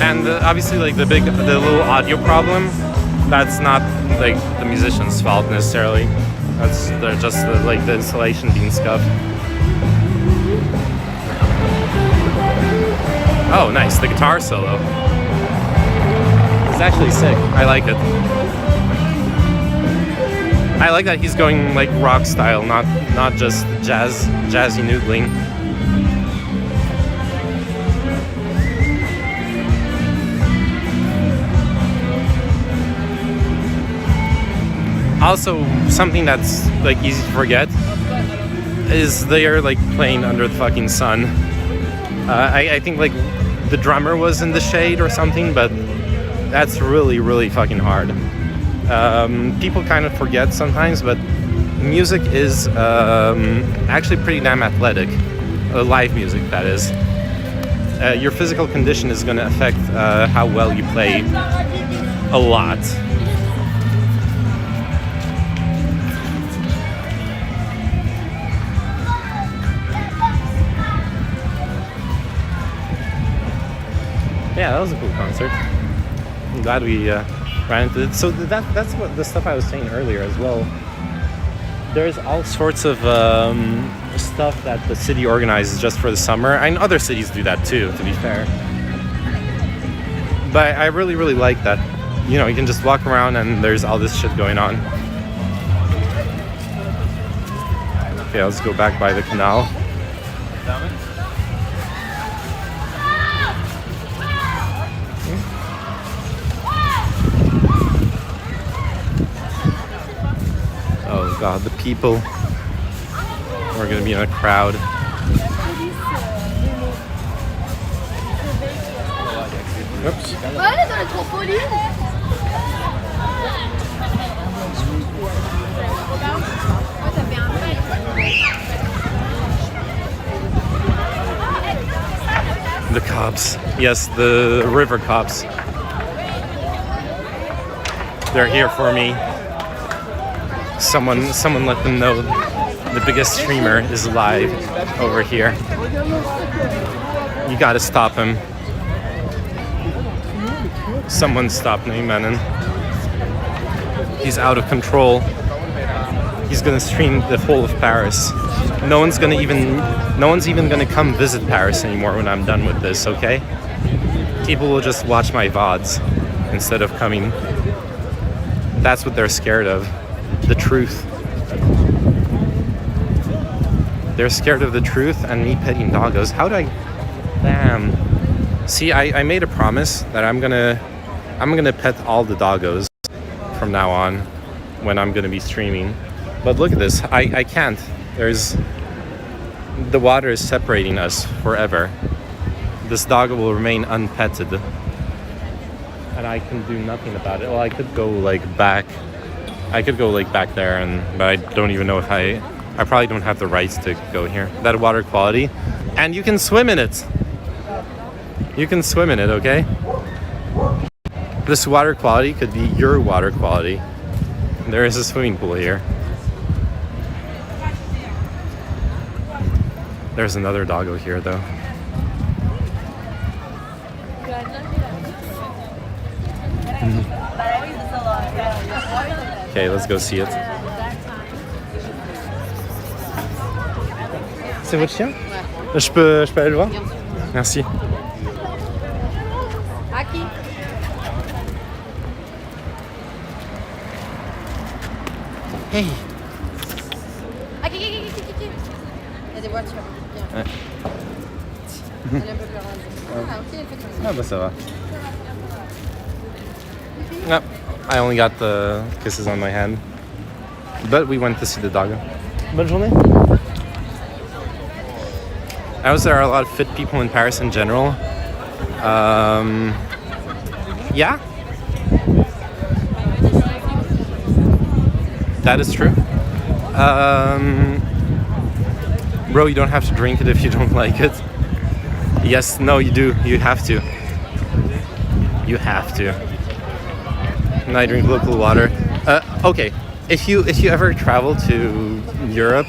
And obviously, like the little audio problem, that's not like the musician's fault necessarily. That's just like the installation being scuffed. Oh, nice! The guitar solo. It's actually sick. I like it. I like that he's going like rock style, not just jazzy noodling. Also, something that's like easy to forget is they are like playing under the fucking sun. I think like the drummer was in the shade or something, but that's really fucking hard. People kind of forget sometimes, but music is actually pretty damn athletic. Live music, that is. Your physical condition is going to affect how well you play a lot. Yeah, that was a cool concert. I'm glad we ran into it. So that's what the stuff I was saying earlier as well. There's all sorts of stuff that the city organizes just for the summer, and other cities do that too, to be fair. But I really like that. You know, you can just walk around and there's all this shit going on. Okay, let's go back by the canal. Oh God, the people. We're gonna be in a crowd. Oops. The cops. Yes, the river cops. They're here for me. Someone let them know the biggest streamer is live over here. You gotta stop him. Someone stop Neymanin. He's out of control. He's gonna stream the whole of Paris. No one's even gonna come visit Paris anymore when I'm done with this, okay? People will just watch my VODs instead of coming. That's what they're scared of. The truth. They're scared of the truth and me petting doggos. How do I... Damn. See, I made a promise that I'm gonna pet all the doggos from now on when I'm gonna be streaming. But look at this. I can't. The water is separating us forever. This doggo will remain unpetted. And I can do nothing about it. Well, I could go like back. I could go like back there, but I don't even know if I probably don't have the rights to go here. That water quality. And you can swim in it. You can swim in it, okay? This water quality could be your water quality. There is a swimming pool here. There's another doggo here though. Okay, let's go see it. C'est votre chien? Je peux aller le voir? Merci.
Aqui.
Hey.
Aqui. Il y a des voitures. Viens.
Ouais.
Elle est un peu plus rasée. Ah, ok, elle fait comme ça.
Ah bah ça va. No, I only got the kisses on my hand. But we went to see the dog. Bonne journée. I noticed there are a lot of fit people in Paris in general. Yeah. That is true. Bro, you don't have to drink it if you don't like it. Yes, no, you do. You have to. You have to. And I drink local water. Okay, if you ever travel to Europe,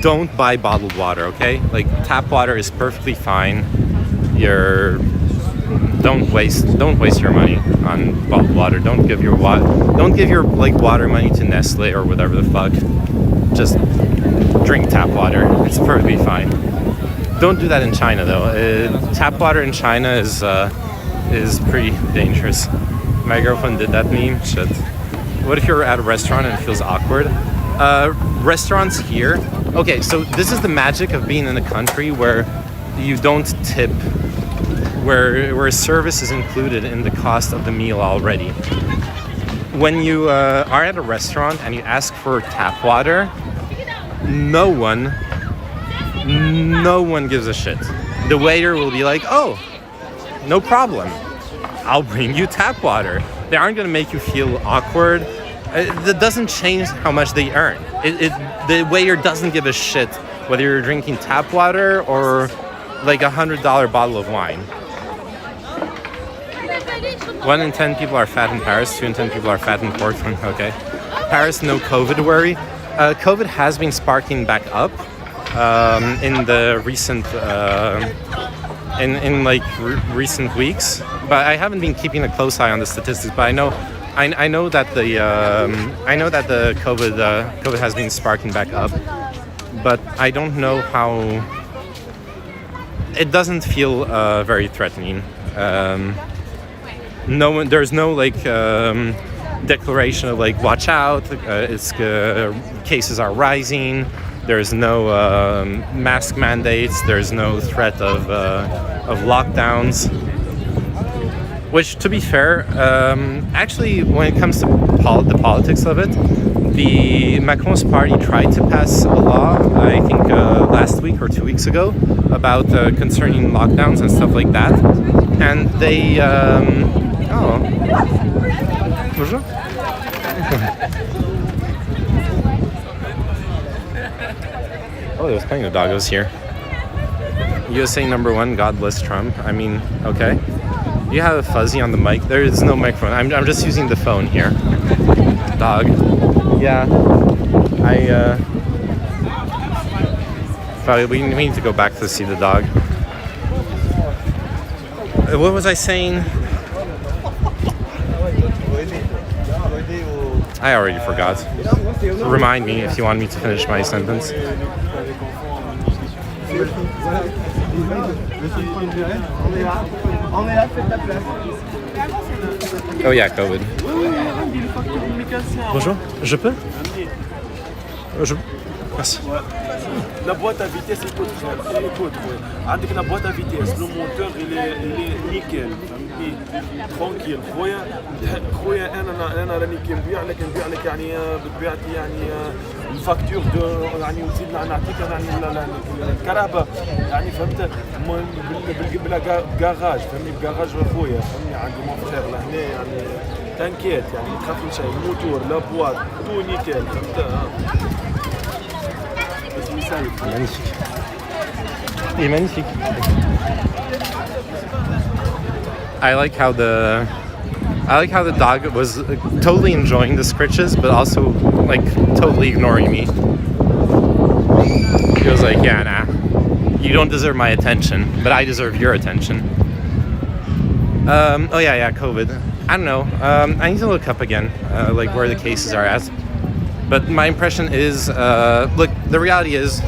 don't buy bottled water. Okay, like tap water is perfectly fine. Don't waste your money on bottled water. Don't give your like water money to Nestle or whatever the fuck. Just drink tap water. It's perfectly fine. Don't do that in China though. Tap water in China is pretty dangerous. My girlfriend did that to me. Shit. What if you're at a restaurant and it feels awkward? Restaurants here. Okay, so this is the magic of being in a country where you don't tip, where service is included in the cost of the meal already. When you are at a restaurant and you ask for tap water, no one gives a shit. The waiter will be like, "Oh, no problem. I'll bring you tap water." They aren't going to make you feel awkward. That doesn't change how much they earn. The waiter doesn't give a shit whether you're drinking tap water or like $100 bottle of wine. 1 in 10 people are fat in Paris, 2 in 10 people are fat in Portland. Okay. Paris, no COVID worry. COVID has been sparking back up in the recent recent weeks, but I haven't been keeping a close eye on the statistics. But I know that the COVID has been sparking back up, but I don't know how. It doesn't feel very threatening. There's no declaration of like watch out. Cases are rising. There's no mask mandates. There's no threat of lockdowns. Which, to be fair, actually, when it comes to the politics of it, the Macron's party tried to pass a law, I think last week or 2 weeks ago, about concerning lockdowns and stuff like that. And they... Oh. Bonjour. Oh, there's plenty of doggos here. USA #1, God bless Trump. I mean, okay. You have a fuzzy on the mic. There is no microphone. I'm just using the phone here. Dog. Yeah. We need to go back to see the dog. What was I saying? I already forgot. Remind me if you want me to finish my sentence. Oh yeah, COVID. Bonjour, je peux? Merci.
La boîte à vitesse écoute عندك la boîte à vitesse le moteur il est nickel فهمتني ترونكيل خويا انا راني كنبيع لك يعني بطبيعتي يعني الفاكتور دو يعني وزيد نعطيك يعني الكهرباء يعني فهمت بلا كاراج فهمني بكاراج خويا فهمني عندي مون فخير لهنا يعني تنكيت يعني ما تخاف من شيء الموتور لا بواط تو نيكل فهمت
Magnifique. Il est magnifique. I like how the dog was totally enjoying the scritches, but also like totally ignoring me. He was like, "Yeah, nah, you don't deserve my attention, but I deserve your attention." Oh yeah, COVID. I don't know. I need to look up again, like where the cases are at. But my impression is, look, the reality is,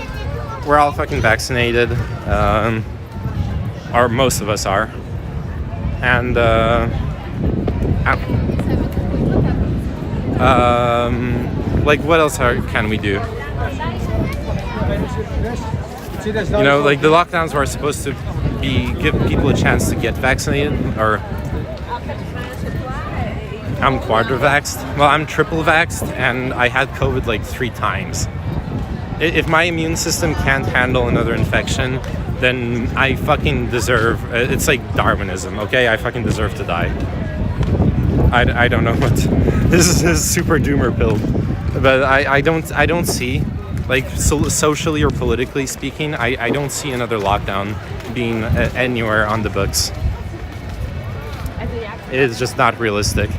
we're all fucking vaccinated, or most of us are, and like what else can we do? You know, like the lockdowns were supposed to give people a chance to get vaccinated, or I'm quadrivaxed. Well, I'm triple vaxxed, and I had COVID like 3 times. If my immune system can't handle another infection, then I fucking deserve. It's like Darwinism, okay? I fucking deserve to die. I don't know what this is a super doomer pill, but I don't see, like, socially or politically speaking, I don't see another lockdown being anywhere on the books. It is just not realistic.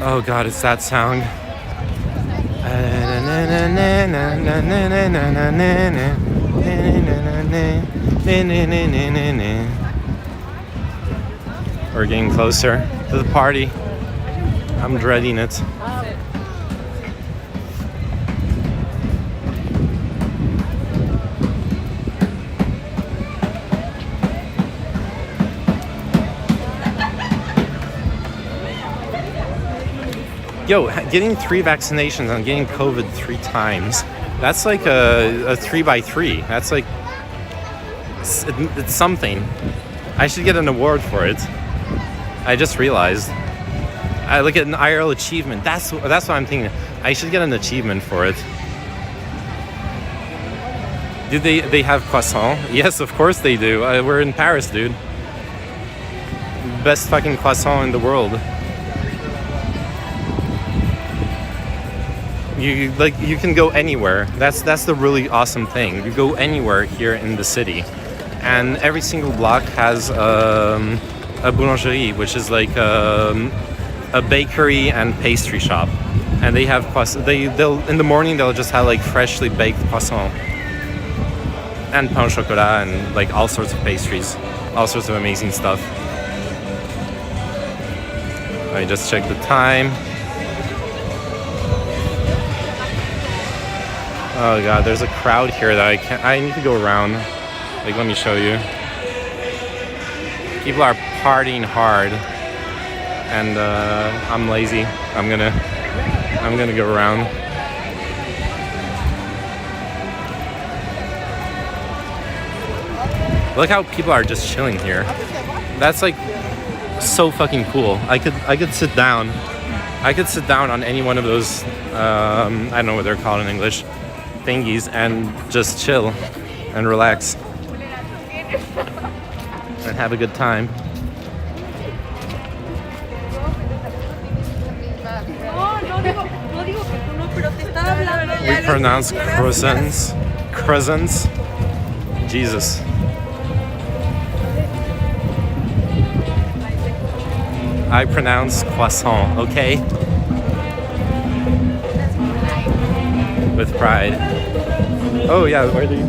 Oh god, it's that sound. We're getting closer to the party. I'm dreading it. Yo, getting 3 vaccinations and getting COVID 3 times, that's like a 3x3. That's like, it's something. I should get an award for it. I just realized. I look at an IRL achievement. That's what I'm thinking. I should get an achievement for it. Do they have croissant? Yes, of course they do. We're in Paris, dude. Best fucking croissant in the world. You can go anywhere. That's the really awesome thing. You go anywhere here in the city, and every single block has a boulangerie, which is like a bakery and pastry shop, and they have they'll in the morning they'll just have like freshly baked croissant and pain au chocolat and like all sorts of pastries, all sorts of amazing stuff. I just checked the time. Oh god, there's a crowd here that I need to go around. Like, let me show you. People are partying hard, and I'm lazy. I'm gonna go around. Look how people are just chilling here. That's like so fucking cool. I could sit down. I could sit down on any one of those I don't know what they're called in English, thingies, and just chill and relax and have a good time. We pronounce croissants. Jesus. I pronounce croissant, okay? With pride. Oh yeah, where do you?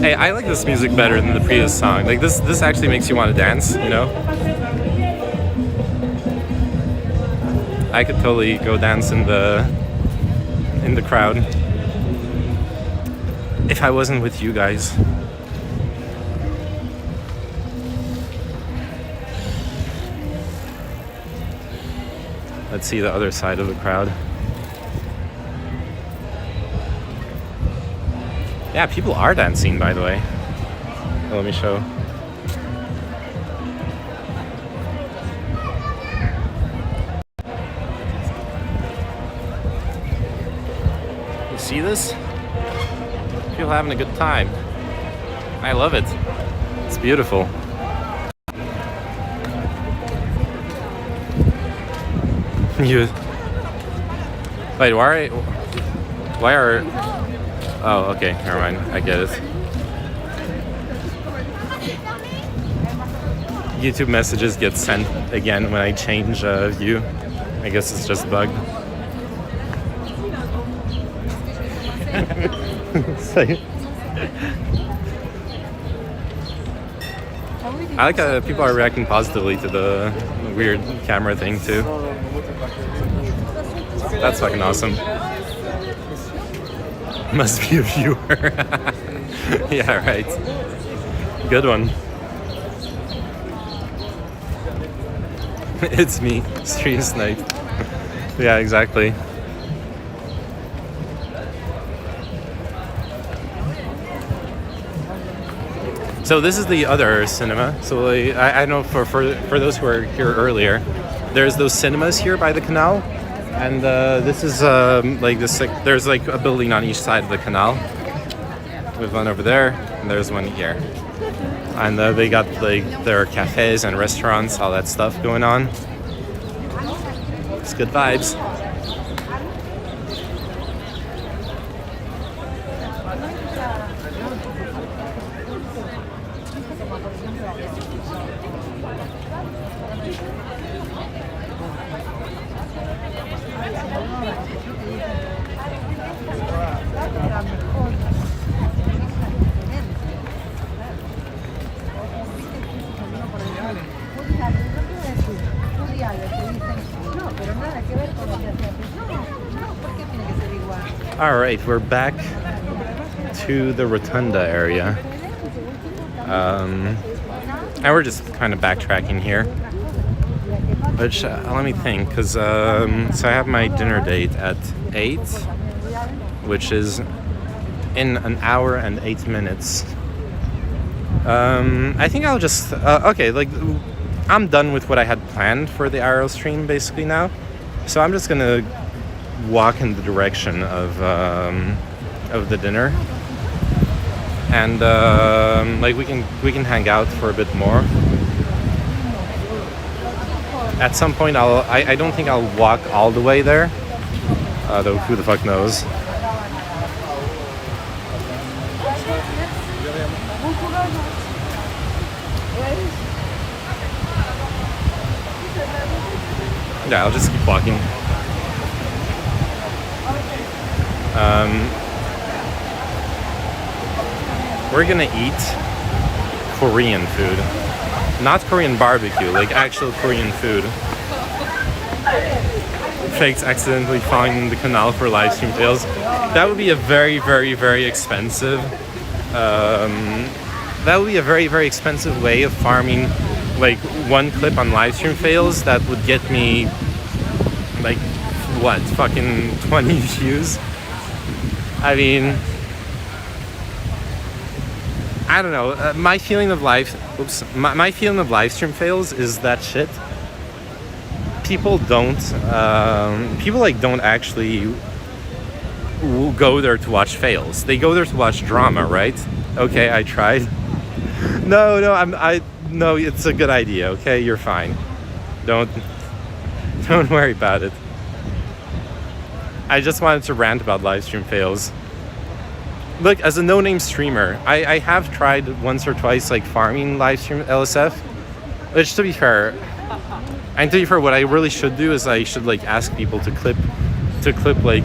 Hey, I like this music better than the previous song. Like this actually makes you want to dance, you know? I could totally go dance in the crowd if I wasn't with you guys. Let's see the other side of the crowd. Yeah, people are dancing, by the way. Oh, let me show. You see this? People having a good time. I love it. It's beautiful. You. Wait, why are? Oh, okay, never mind. I get it. YouTube messages get sent again when I change view. I guess it's just bugged. So, I like how people are reacting positively to the weird camera thing too. That's fucking awesome. Must be a viewer. Yeah, right. Good one. It's me, Stream Snipe. Yeah, exactly. So this is the other cinema. So like, I know for those who were here earlier, there's those cinemas here by the canal, and this is like this. Like, there's like a building on each side of the canal. There's one over there, and there's one here, and they got like their cafes and restaurants, all that stuff going on. It's good vibes. All right, we're back to the rotunda area. And we're just kind of backtracking here. Which, let me think, because so I have my dinner date at 8, which is in an hour and 8 minutes. I think I'll just, okay, like, I'm done with what I had planned for the IRL stream basically now. So I'm just gonna walk in the direction of the dinner, and like we can hang out for a bit more. At some point, I don't think I'll walk all the way there, though who the fuck knows. Yeah, I'll just keep walking. We're gonna eat Korean food. Not Korean barbecue, like actual Korean food. Fakes accidentally falling the canal for live stream fails. That would be a very, very, very expensive. That would be a very, very expensive way of farming, like one clip on live stream fails that would get me, like, what, fucking 20 views. I mean, I don't know. My feeling of live stream fails is that shit. People don't actually go there to watch fails. They go there to watch drama, right? Okay, I tried. No, it's a good idea. Okay, you're fine. Don't worry about it. I just wanted to rant about live stream fails. Look, as a no-name streamer, I have tried once or twice like farming live stream LSF, which to be fair, what I really should do is I should like ask people to clip like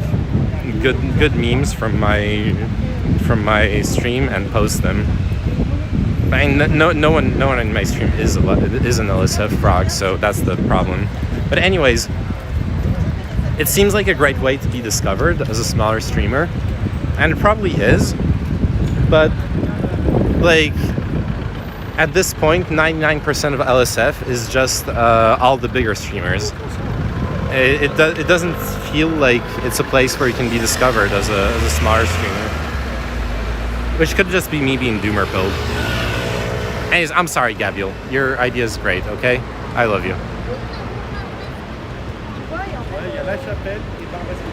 good memes from my stream and post them. I mean, no one in my stream is an LSF frog, so that's the problem. But anyways, it seems like a great way to be discovered as a smaller streamer, and it probably is, but like at this point 99% of LSF is just all the bigger streamers. It doesn't feel like it's a place where you can be discovered as a smaller streamer, which could just be me being doomer pilled. Anyways, I'm sorry, Gabriel, your idea is great. Okay, I love you.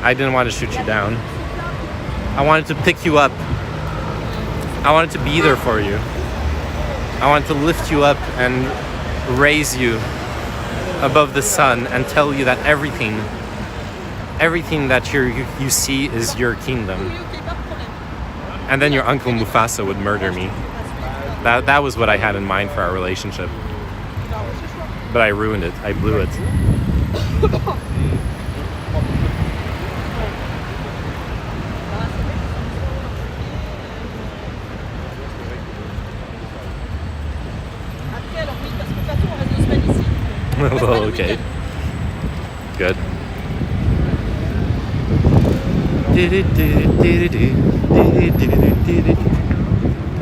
I didn't want to shoot you down. I wanted to pick you up. I wanted to be there for you. I wanted to lift you up and raise you above the sun and tell you that everything that you see is your kingdom. And then your uncle Mufasa would murder me. That was what I had in mind for our relationship. But I ruined it. I blew it.
Après, alors oui, parce que de toute façon, on reste 2 semaines ici.
Well, okay. Good.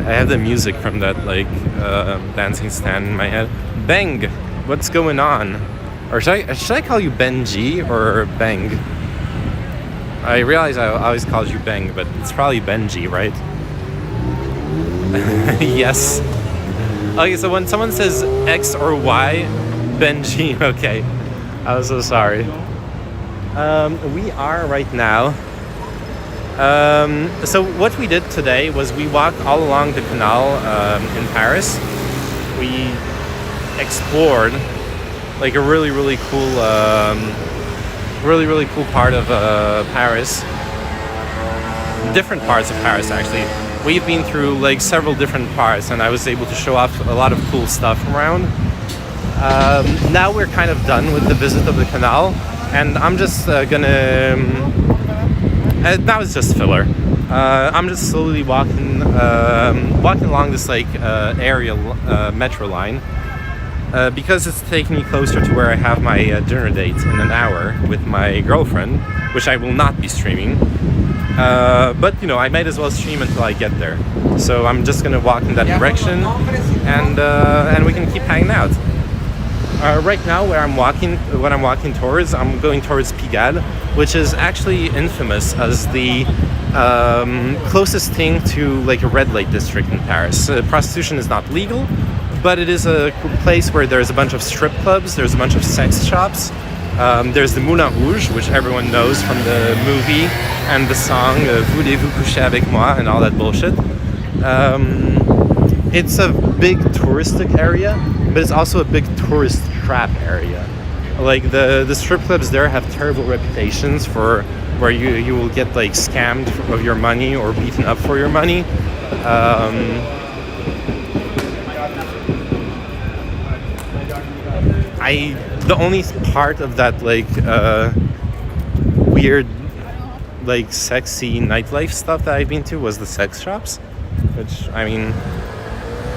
I have the music from that like dancing stand in my head. Bang! What's going on? Or should I call you Benji or Bang? I realize I always called you Bang, but it's probably Benji, right? Yes. Okay, so when someone says X or Y, Benji, okay. I'm so sorry. We are right now. So what we did today was we walked all along the canal in Paris. We explored like a really cool, really cool part of Paris. Different parts of Paris, actually. We've been through like several different parts, and I was able to show off a lot of cool stuff around. Now we're kind of done with the visit of the canal, and I'm just gonna. That was just filler. I'm just slowly walking along this like area metro line because it's taking me closer to where I have my dinner date in an hour with my girlfriend, which I will not be streaming. But you know, I might as well stream until I get there. So I'm just gonna walk in that direction, and we can keep hanging out. Right now, what I'm walking towards, I'm going towards Pigalle, which is actually infamous as the closest thing to like a red light district in Paris. Prostitution is not legal, but it is a place where there's a bunch of strip clubs, there's a bunch of sex shops. There's the Moulin Rouge, which everyone knows from the movie and the song Voulez-vous coucher avec moi and all that bullshit. It's a big touristic area, but it's also a big tourist trap area. Like the strip clubs there have terrible reputations for where you will get like scammed of your money or beaten up for your money. The only part of that like weird like sexy nightlife stuff that I've been to was the sex shops, which I mean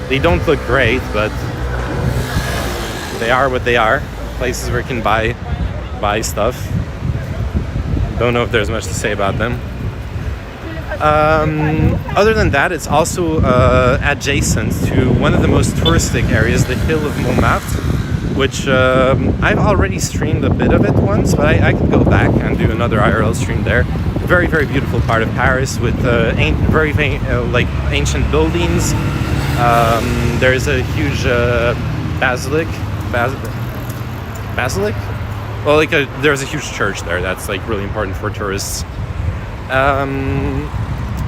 they don't look great, but they are what they are. Places where you can buy stuff. Don't know if there's much to say about them. Other than that, it's also adjacent to one of the most touristic areas, the Hill of Montmartre, which I've already streamed a bit of it once, but I could go back and do another IRL stream there. Very beautiful part of Paris with very like ancient buildings. There's a huge basilic. Well, like there's a huge church there that's like really important for tourists.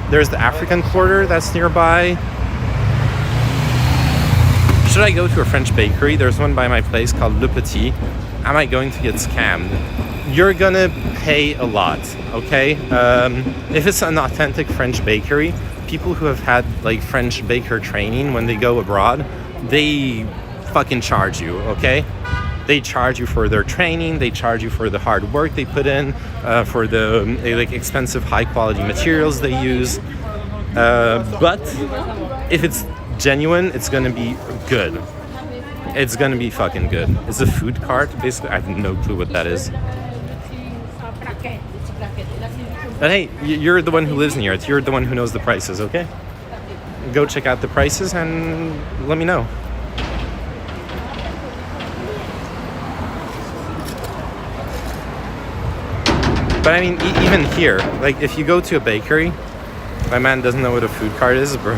There's the African Quarter that's nearby. Should I go to a French bakery? There's one by my place called Le Petit. Am I going to get scammed? You're gonna pay a lot, okay? If it's an authentic French bakery, people who have had like French baker training when they go abroad, they fucking charge you, okay? They charge you for their training, they charge you for the hard work they put in, for the like expensive high quality materials they use. But if it's genuine, it's gonna be good. It's gonna be fucking good. It's a food cart, basically. I have no clue what that is. But hey, you're the one who lives near it. You're the one who knows the prices, okay? Go check out the prices and let me know. But I mean, even here, like if you go to a bakery, my man doesn't know what a food cart is, bro.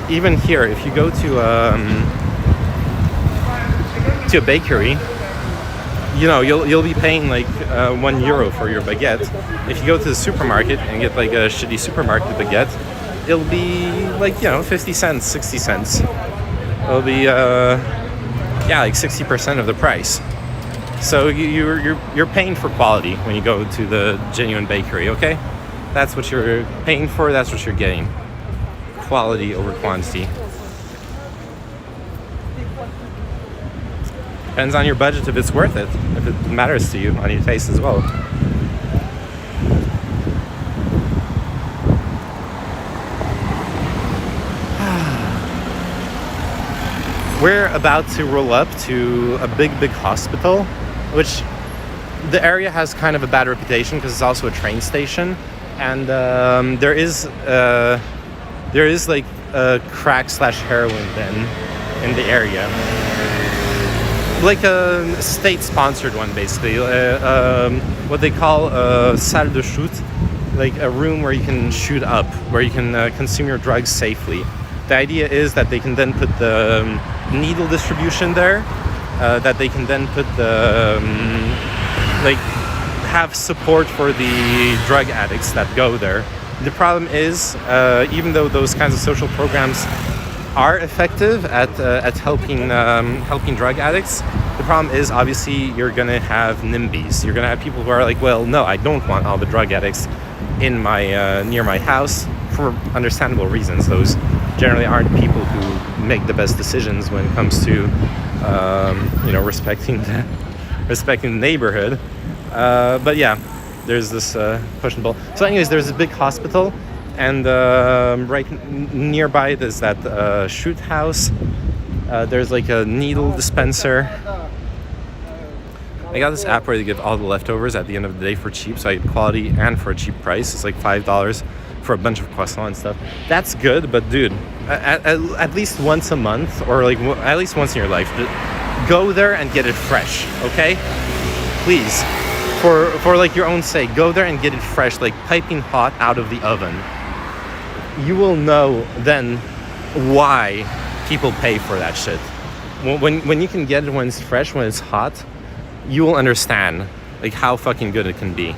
Even here, if you go to a bakery, you know, you'll be paying like €1 for your baguette. If you go to the supermarket and get like a shitty supermarket baguette, it'll be like, you know, 50 cents, 60 cents. It'll be like 60% of the price. So you're paying for quality when you go to the genuine bakery, okay? That's what you're paying for, that's what you're getting. Quality over quantity. depends on your budget if it's worth it, if it matters to you, on your taste as well. We're about to roll up to a big hospital, which the area has kind of a bad reputation because it's also a train station, and there is like a crack/heroin den in the area, like a state-sponsored one, basically. What they call a salle de shoot, like a room where you can shoot up, where you can consume your drugs safely. The idea is that they can then put the needle distribution there, that they can then put the like have support for the drug addicts that go there. The problem is, even though those kinds of social programs are effective at helping drug addicts, the problem is obviously you're gonna have NIMBYs. You're gonna have people who are like, well, no, I don't want all the drug addicts in my near my house, for understandable reasons. Those generally aren't people who make the best decisions when it comes to respecting the neighborhood. But yeah, there's this push and pull. So anyways, there's a big hospital, and right nearby there's that shoot house. There's like a needle dispenser. I got this app where they give all the leftovers at the end of the day for cheap, so I get quality and for a cheap price. It's like $5 for a bunch of croissants and stuff. That's good, but dude, at least once a month, or like at least once in your life, go there and get it fresh, okay? Please, for like your own sake, go there and get it fresh, like piping hot out of the oven. You will know then why people pay for that shit. When you can get it when it's fresh, when it's hot, you will understand like how fucking good it can be.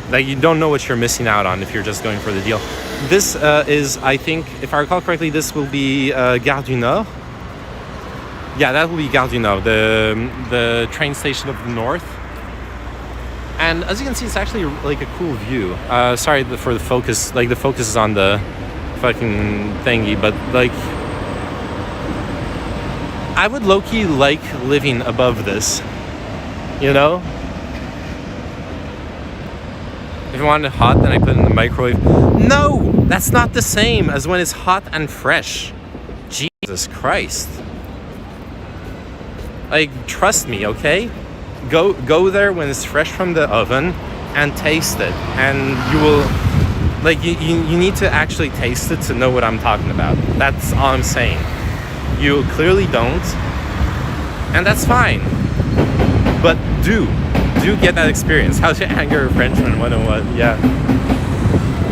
Like, you don't know what you're missing out on if you're just going for the deal. This is, I think, if I recall correctly, this will be Gare du Nord. Yeah, that will be Gare du Nord, the train station of the north. And as you can see, it's actually like a cool view. Sorry for the focus. Like, the focus is on the fucking thingy, but like, I would low-key like living above this, you know? If I wanted it hot, then I put it in the microwave. No! That's not the same as when it's hot and fresh. Jesus Christ. Like, trust me, okay? Go there when it's fresh from the oven and taste it. And you will... Like, you need to actually taste it to know what I'm talking about. That's all I'm saying. You clearly don't. And that's fine. But do get that experience. How to anger a Frenchman 101. Yeah.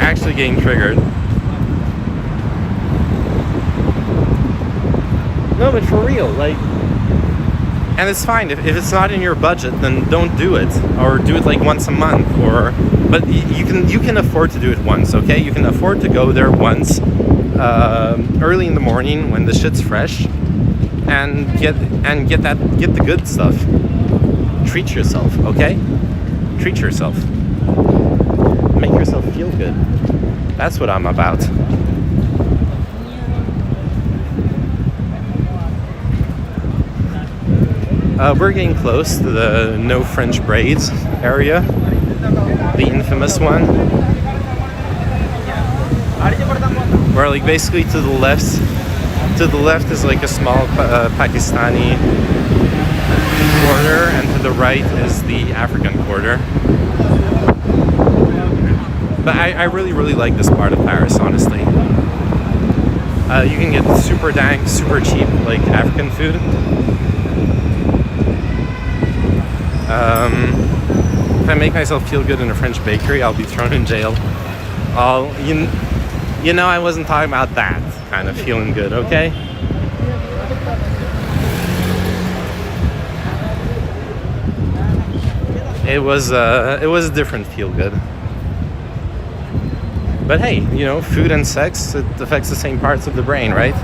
Actually getting triggered. No, but for real, like, and it's fine. If it's not in your budget, then don't do it. Or do it like once a month, but you can afford to do it once, okay? You can afford to go there once, early in the morning when the shit's fresh, and get the good stuff. Treat yourself, okay? Treat yourself. Make yourself feel good. That's what I'm about. We're getting close to the no French braids area, the infamous one. Where like basically to the left is like a small Pakistani quarter, and to the right is the African quarter. But I really like this part of Paris, honestly. You can get super cheap like African food. If I make myself feel good in a French bakery, I'll be thrown in jail. You know, I wasn't talking about that kind of feeling good, okay? It was a different feel good. But hey, you know, food and sex, it affects the same parts of the brain, right?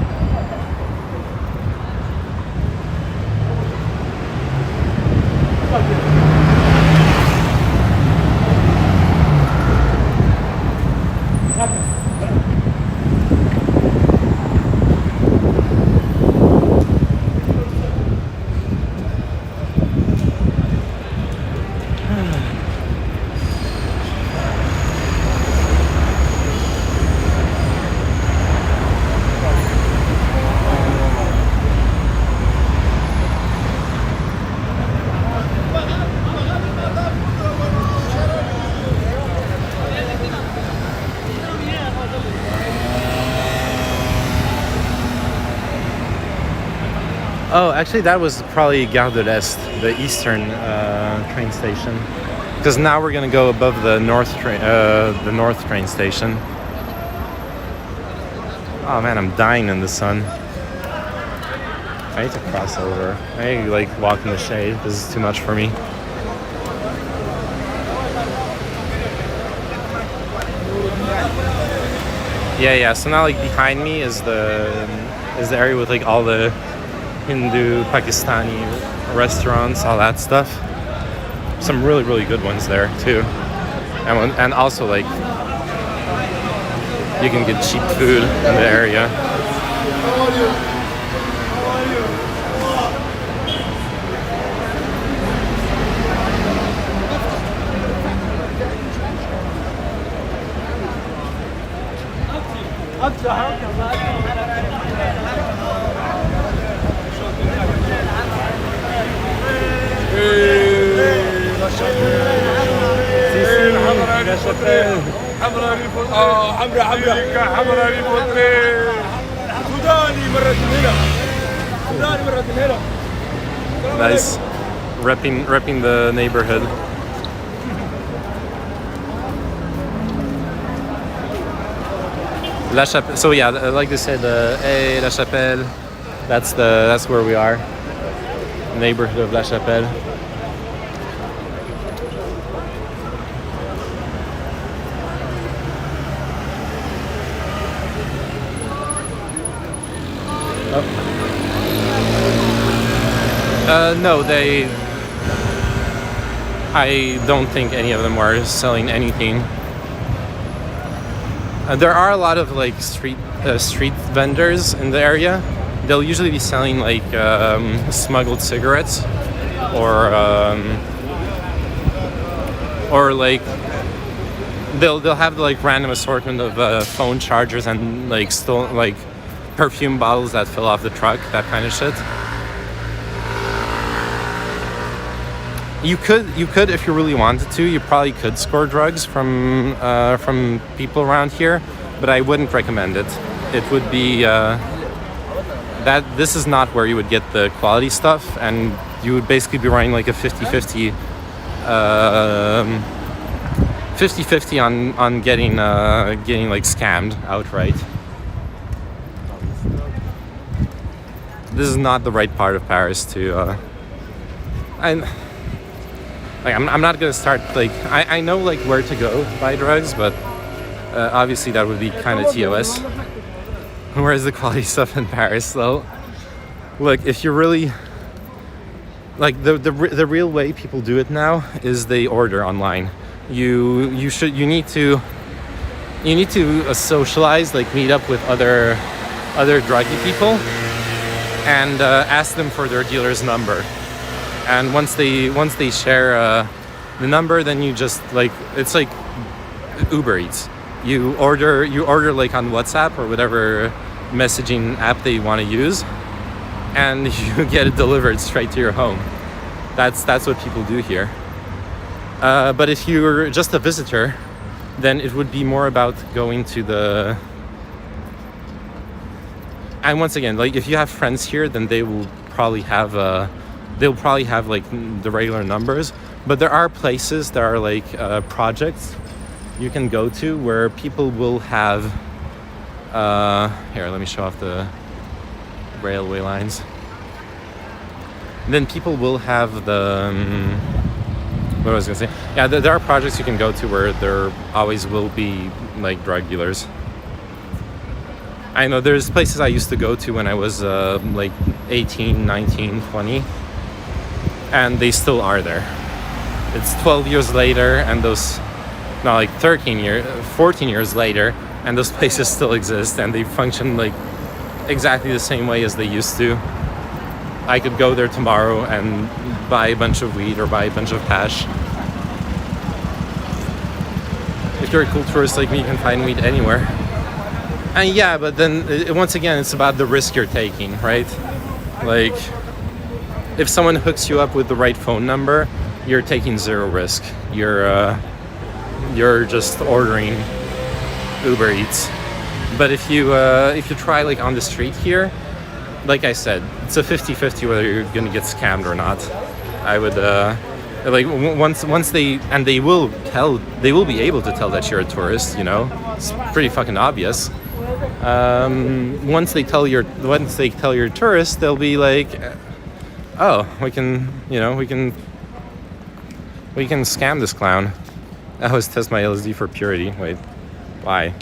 Oh, actually, that was probably Gare de l'Est, the eastern train station. Because now we're gonna go above the north train station. Oh man, I'm dying in the sun. I need to cross over. I like walk in the shade. This is too much for me. Yeah. So now, like behind me is the area with like all the Hindu, Pakistani restaurants, all that stuff. Some really, really good ones there too, and also like you can get cheap food in the area. Nice, repping the neighborhood. La Chapelle. So yeah, like they said, hey, La Chapelle. That's where we are. Neighborhood of La Chapelle. No, I don't think any of them are selling anything. There are a lot of like street vendors in the area. They'll usually be selling like smuggled cigarettes, or like they'll have like random assortment of phone chargers and like stolen like perfume bottles that fell off the truck, that kind of shit. You could if you really wanted to. You probably could score drugs from people around here, but I wouldn't recommend it. It would be that this is not where you would get the quality stuff, and you would basically be running like a 50-50 on getting like scammed outright. This is not the right part of Paris to. I'm not gonna start like I know like where to go buy drugs, but obviously that would be kind of TOS. Where's the quality stuff in Paris though? Look, if you really like the real way people do it now is they order online. You need to socialize, like meet up with other druggy people and ask them for their dealer's number. And once they share the number, then you just like it's like Uber Eats. You order like on WhatsApp or whatever messaging app that you want to use, and you get it delivered straight to your home. That's what people do here. But if you're just a visitor, then it would be more about going to the. And once again, like if you have friends here, then they will probably have like the regular numbers. But there are places, there are like projects you can go to where people will have. Here, let me show off the railway lines. And then people will have the. What was I gonna say? Yeah, there are projects you can go to where there always will be like drug dealers. I know there's places I used to go to when I was like 18, 19, 20, and they still are there. It's 12 years later, and those, not like 14 years later, and those places still exist, and they function like exactly the same way as they used to. I could go there tomorrow and buy a bunch of weed or buy a bunch of hash. If you're a cool tourist like me, you can find weed anywhere. And yeah, but then once again, it's about the risk you're taking, right? Like, if someone hooks you up with the right phone number, you're taking zero risk. You're just ordering Uber Eats. But if you try like on the street here, like I said, it's a 50-50 whether you're gonna get scammed or not. I would once they will be able to tell that you're a tourist. You know, it's pretty fucking obvious. Once they tell you're a tourist, they'll be like, oh, we can scam this clown. I always test my LSD for purity. Wait, why?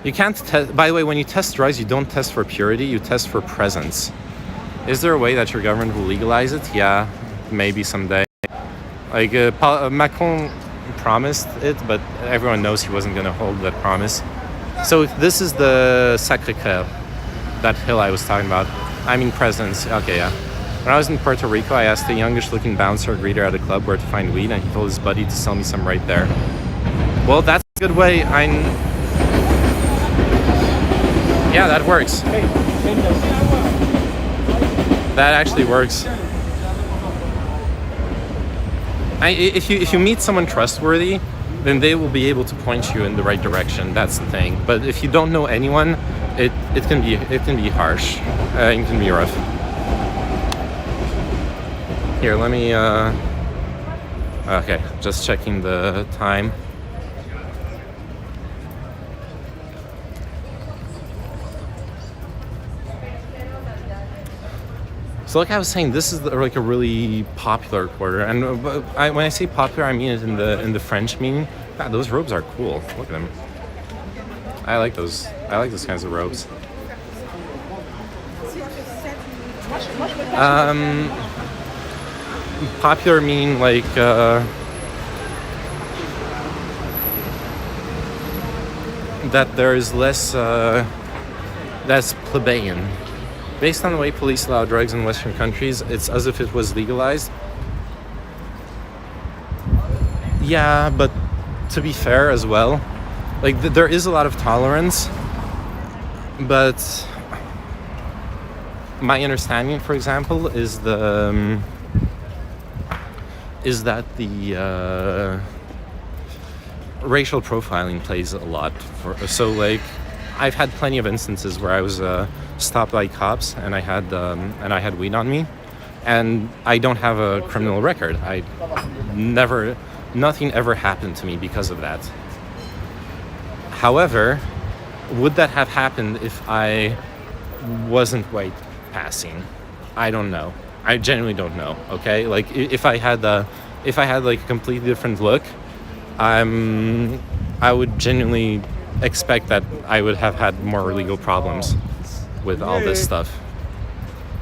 You can't test. By the way, when you test drugs, you don't test for purity. You test for presence. Is there a way that your government will legalize it? Yeah, maybe someday. Like Macron promised it, but everyone knows he wasn't going to hold that promise. So this is the Sacré-Cœur, that hill I was talking about. I mean presence. Okay, yeah. When I was in Puerto Rico, I asked a youngish-looking bouncer greeter at a club where to find weed, and he told his buddy to sell me some right there. Well, that's a good way. Yeah, that works. That actually works. If you meet someone trustworthy, then they will be able to point you in the right direction. That's the thing. But if you don't know anyone, it can be harsh. It can be rough. Here, let me. Okay, just checking the time. So like I was saying, this is like a really popular quarter, and when I say popular, I mean it in the French meaning. God, those robes are cool. Look at them. I like those. I like those kinds of robes. Popular meaning like that there is less plebeian. Based on the way police allow drugs in Western countries, it's as if it was legalized. Yeah, but to be fair as well, like there is a lot of tolerance, but my understanding, for example, is that the racial profiling plays a lot. So like, I've had plenty of instances where I was stopped by cops and I had weed on me, and I don't have a criminal record. Nothing ever happened to me because of that. However, would that have happened if I wasn't white passing? I don't know. I genuinely don't know. Okay, like if I had like a completely different look, I would genuinely expect that I would have had more legal problems with all this stuff.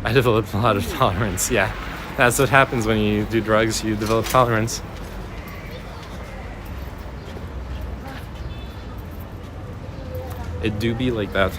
I developed a lot of tolerance. Yeah, that's what happens when you do drugs. You develop tolerance. It do be like that.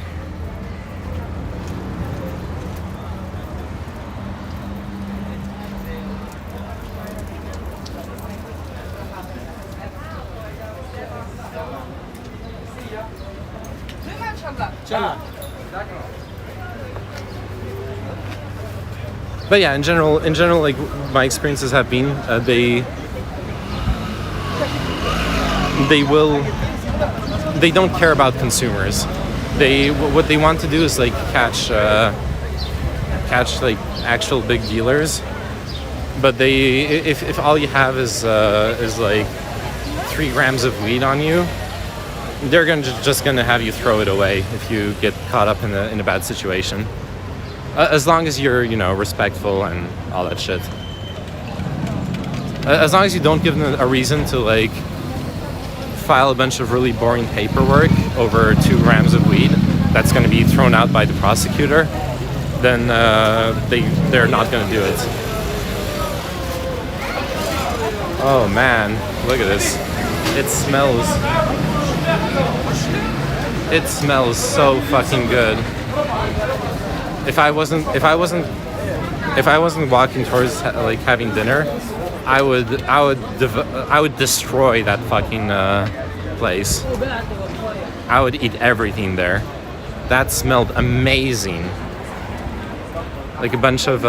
But yeah, in general, like my experiences have been, they don't care about consumers. What they want to do is like catch like actual big dealers. But if all you have is like 3 grams of weed on you, they're just gonna have you throw it away if you get caught up in a bad situation. As long as you're, respectful and all that shit. As long as you don't give them a reason to like file a bunch of really boring paperwork over 2 grams of weed that's going to be thrown out by the prosecutor, then they're not going to do it. Oh man, look at this. It smells so fucking good. If I wasn't walking towards like having dinner, I would destroy that fucking place. I would eat everything there. That smelled amazing. Like a bunch of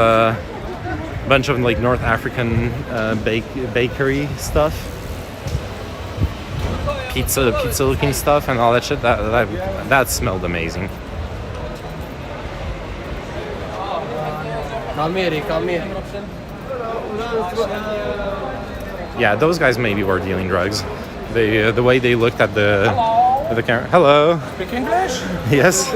like North African bakery stuff. pizza looking stuff and all that shit. That smelled amazing. Yeah, those guys maybe were dealing drugs. They the way they looked at the camera. Hello.
Speak English?
Yes.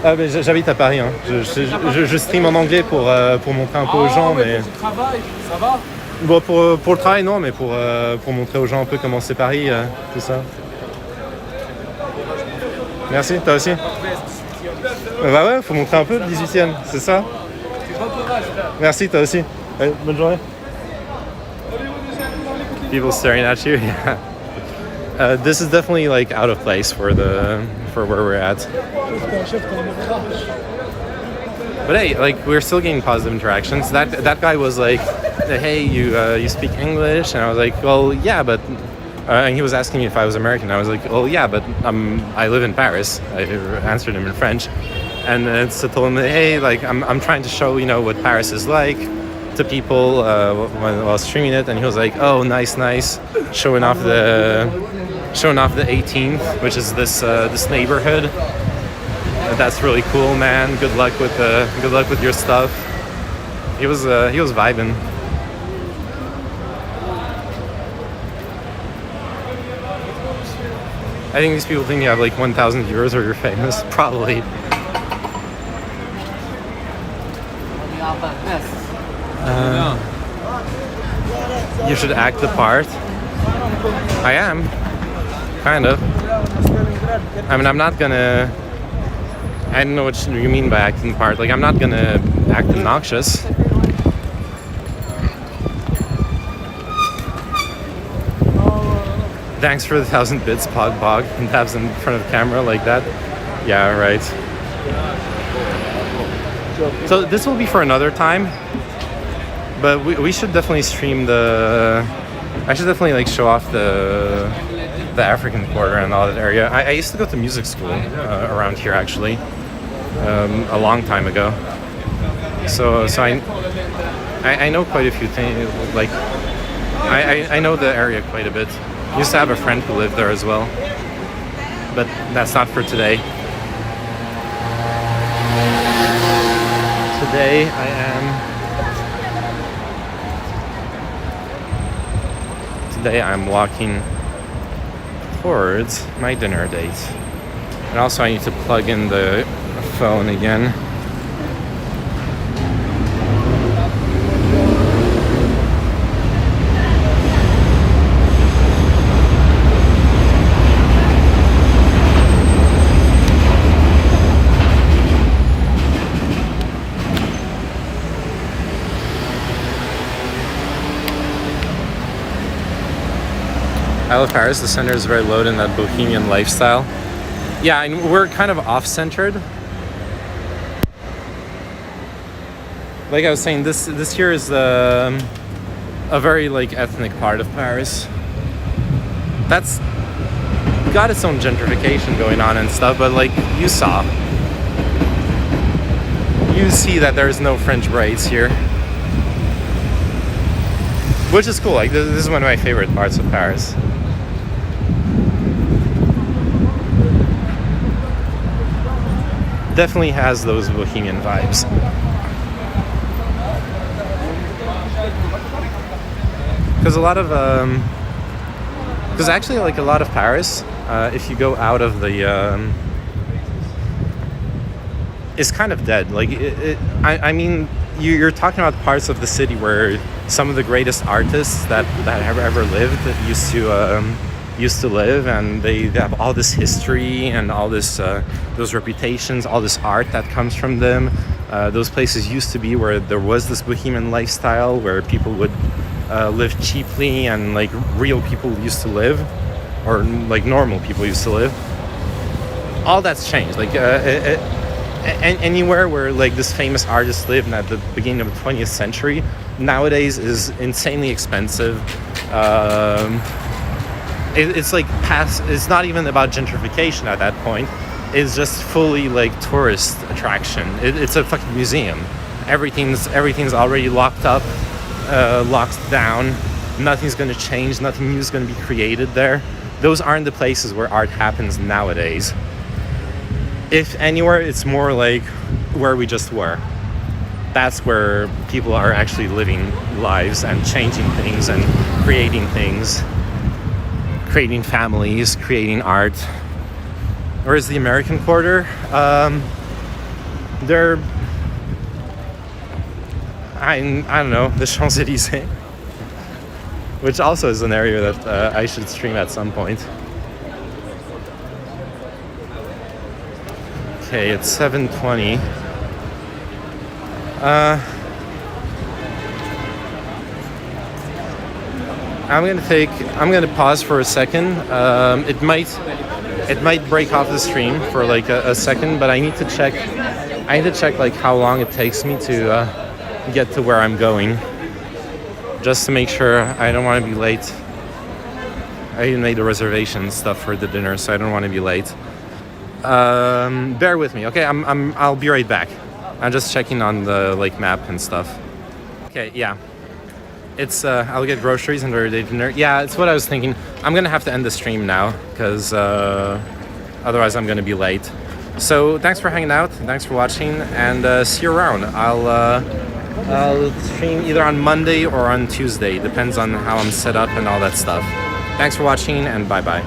Ah, ben, j'habite à Paris. Hein. Je stream en anglais pour montrer un peu aux gens, mais
Tu travailles, ça va?
bon, pour le travail non, mais pour montrer aux gens un peu comment c'est Paris, tout ça. Merci, toi aussi. Bah ouais, faut montrer un peu le 18e, c'est ça. Merci, toi aussi. Allez, bonne journée. People staring at you. Yeah. This is definitely like out of place for where we're at. But hey, like we're still getting positive interactions. That guy was like, "Hey, you speak English?" And I was like, "Well, yeah, but." And he was asking me if I was American. I was like, "Oh yeah, but I live in Paris." I answered him in French, and so told him, "Hey, like I'm trying to show what Paris is like to people while streaming it." And he was like, "Oh, nice, showing off the 18th, which is this neighborhood. That's really cool, man. Good luck with your stuff." He was vibing. I think these people think you have like 1,000 viewers or you're famous. Probably. You should act the part. I am. Kind of. I mean, I'm not gonna... I don't know what you mean by acting the part. Like, I'm not gonna act obnoxious. Thanks for the 1,000 bits, Pog, and tabs in front of the camera like that. Yeah, right. So this will be for another time, but we should definitely stream I should definitely like show off the African Quarter and all that area. I used to go to music school around here actually, a long time ago. So I know quite a few things. Like I know the area quite a bit. Used to have a friend who lived there as well, but that's not for today. Today I'm walking towards my dinner date. And also I need to plug in the phone again. I love Paris. The center is very loaded in that bohemian lifestyle. Yeah, and we're kind of off-centered. Like I was saying, this here is a very like ethnic part of Paris. That's got its own gentrification going on and stuff, but like you see that there's no French braids here, which is cool. Like this is one of my favorite parts of Paris. Definitely has those bohemian vibes. Because a lot of, because actually like a lot of Paris, if you go out of the, is kind of dead. Like I mean, you're talking about parts of the city where some of the greatest artists that have ever lived used to live, and they have all this history and all this those reputations, all this art that comes from them. Those places used to be where there was this bohemian lifestyle where people would live cheaply, and like real people used to live, or like normal people used to live. All that's changed. Like anywhere where like this famous artist lived at the beginning of the 20th century nowadays is insanely expensive. It's like it's not even about gentrification at that point. It's just fully like tourist attraction. It's a fucking museum. Everything's already locked up, locked down. Nothing's gonna change. Nothing new is gonna be created there. those aren't the places where art happens nowadays. If anywhere, it's more like where we just were. That's where people are actually living lives and changing things and creating things, creating families, creating art. Whereas the American Quarter, they're, I don't know, the Champs-Élysées, which also is an area that I should stream at some point. Okay, it's 7:20. I'm gonna pause for a second. It might break off the stream for like a second, but I need to check like how long it takes me to get to where I'm going, just to make sure. I don't want to be late. I even made a reservation and stuff for the dinner, so I don't want to be late. Bear with me, okay? I'll be right back. I'm just checking on the like map and stuff. Okay, yeah. It's I'll get groceries and order dinner. Yeah, it's what I was thinking. I'm gonna have to end the stream now because otherwise I'm gonna be late. So thanks for hanging out, thanks for watching, and see you around. I'll stream either on Monday or on Tuesday, depends on how I'm set up and all that stuff. Thanks for watching, and bye bye.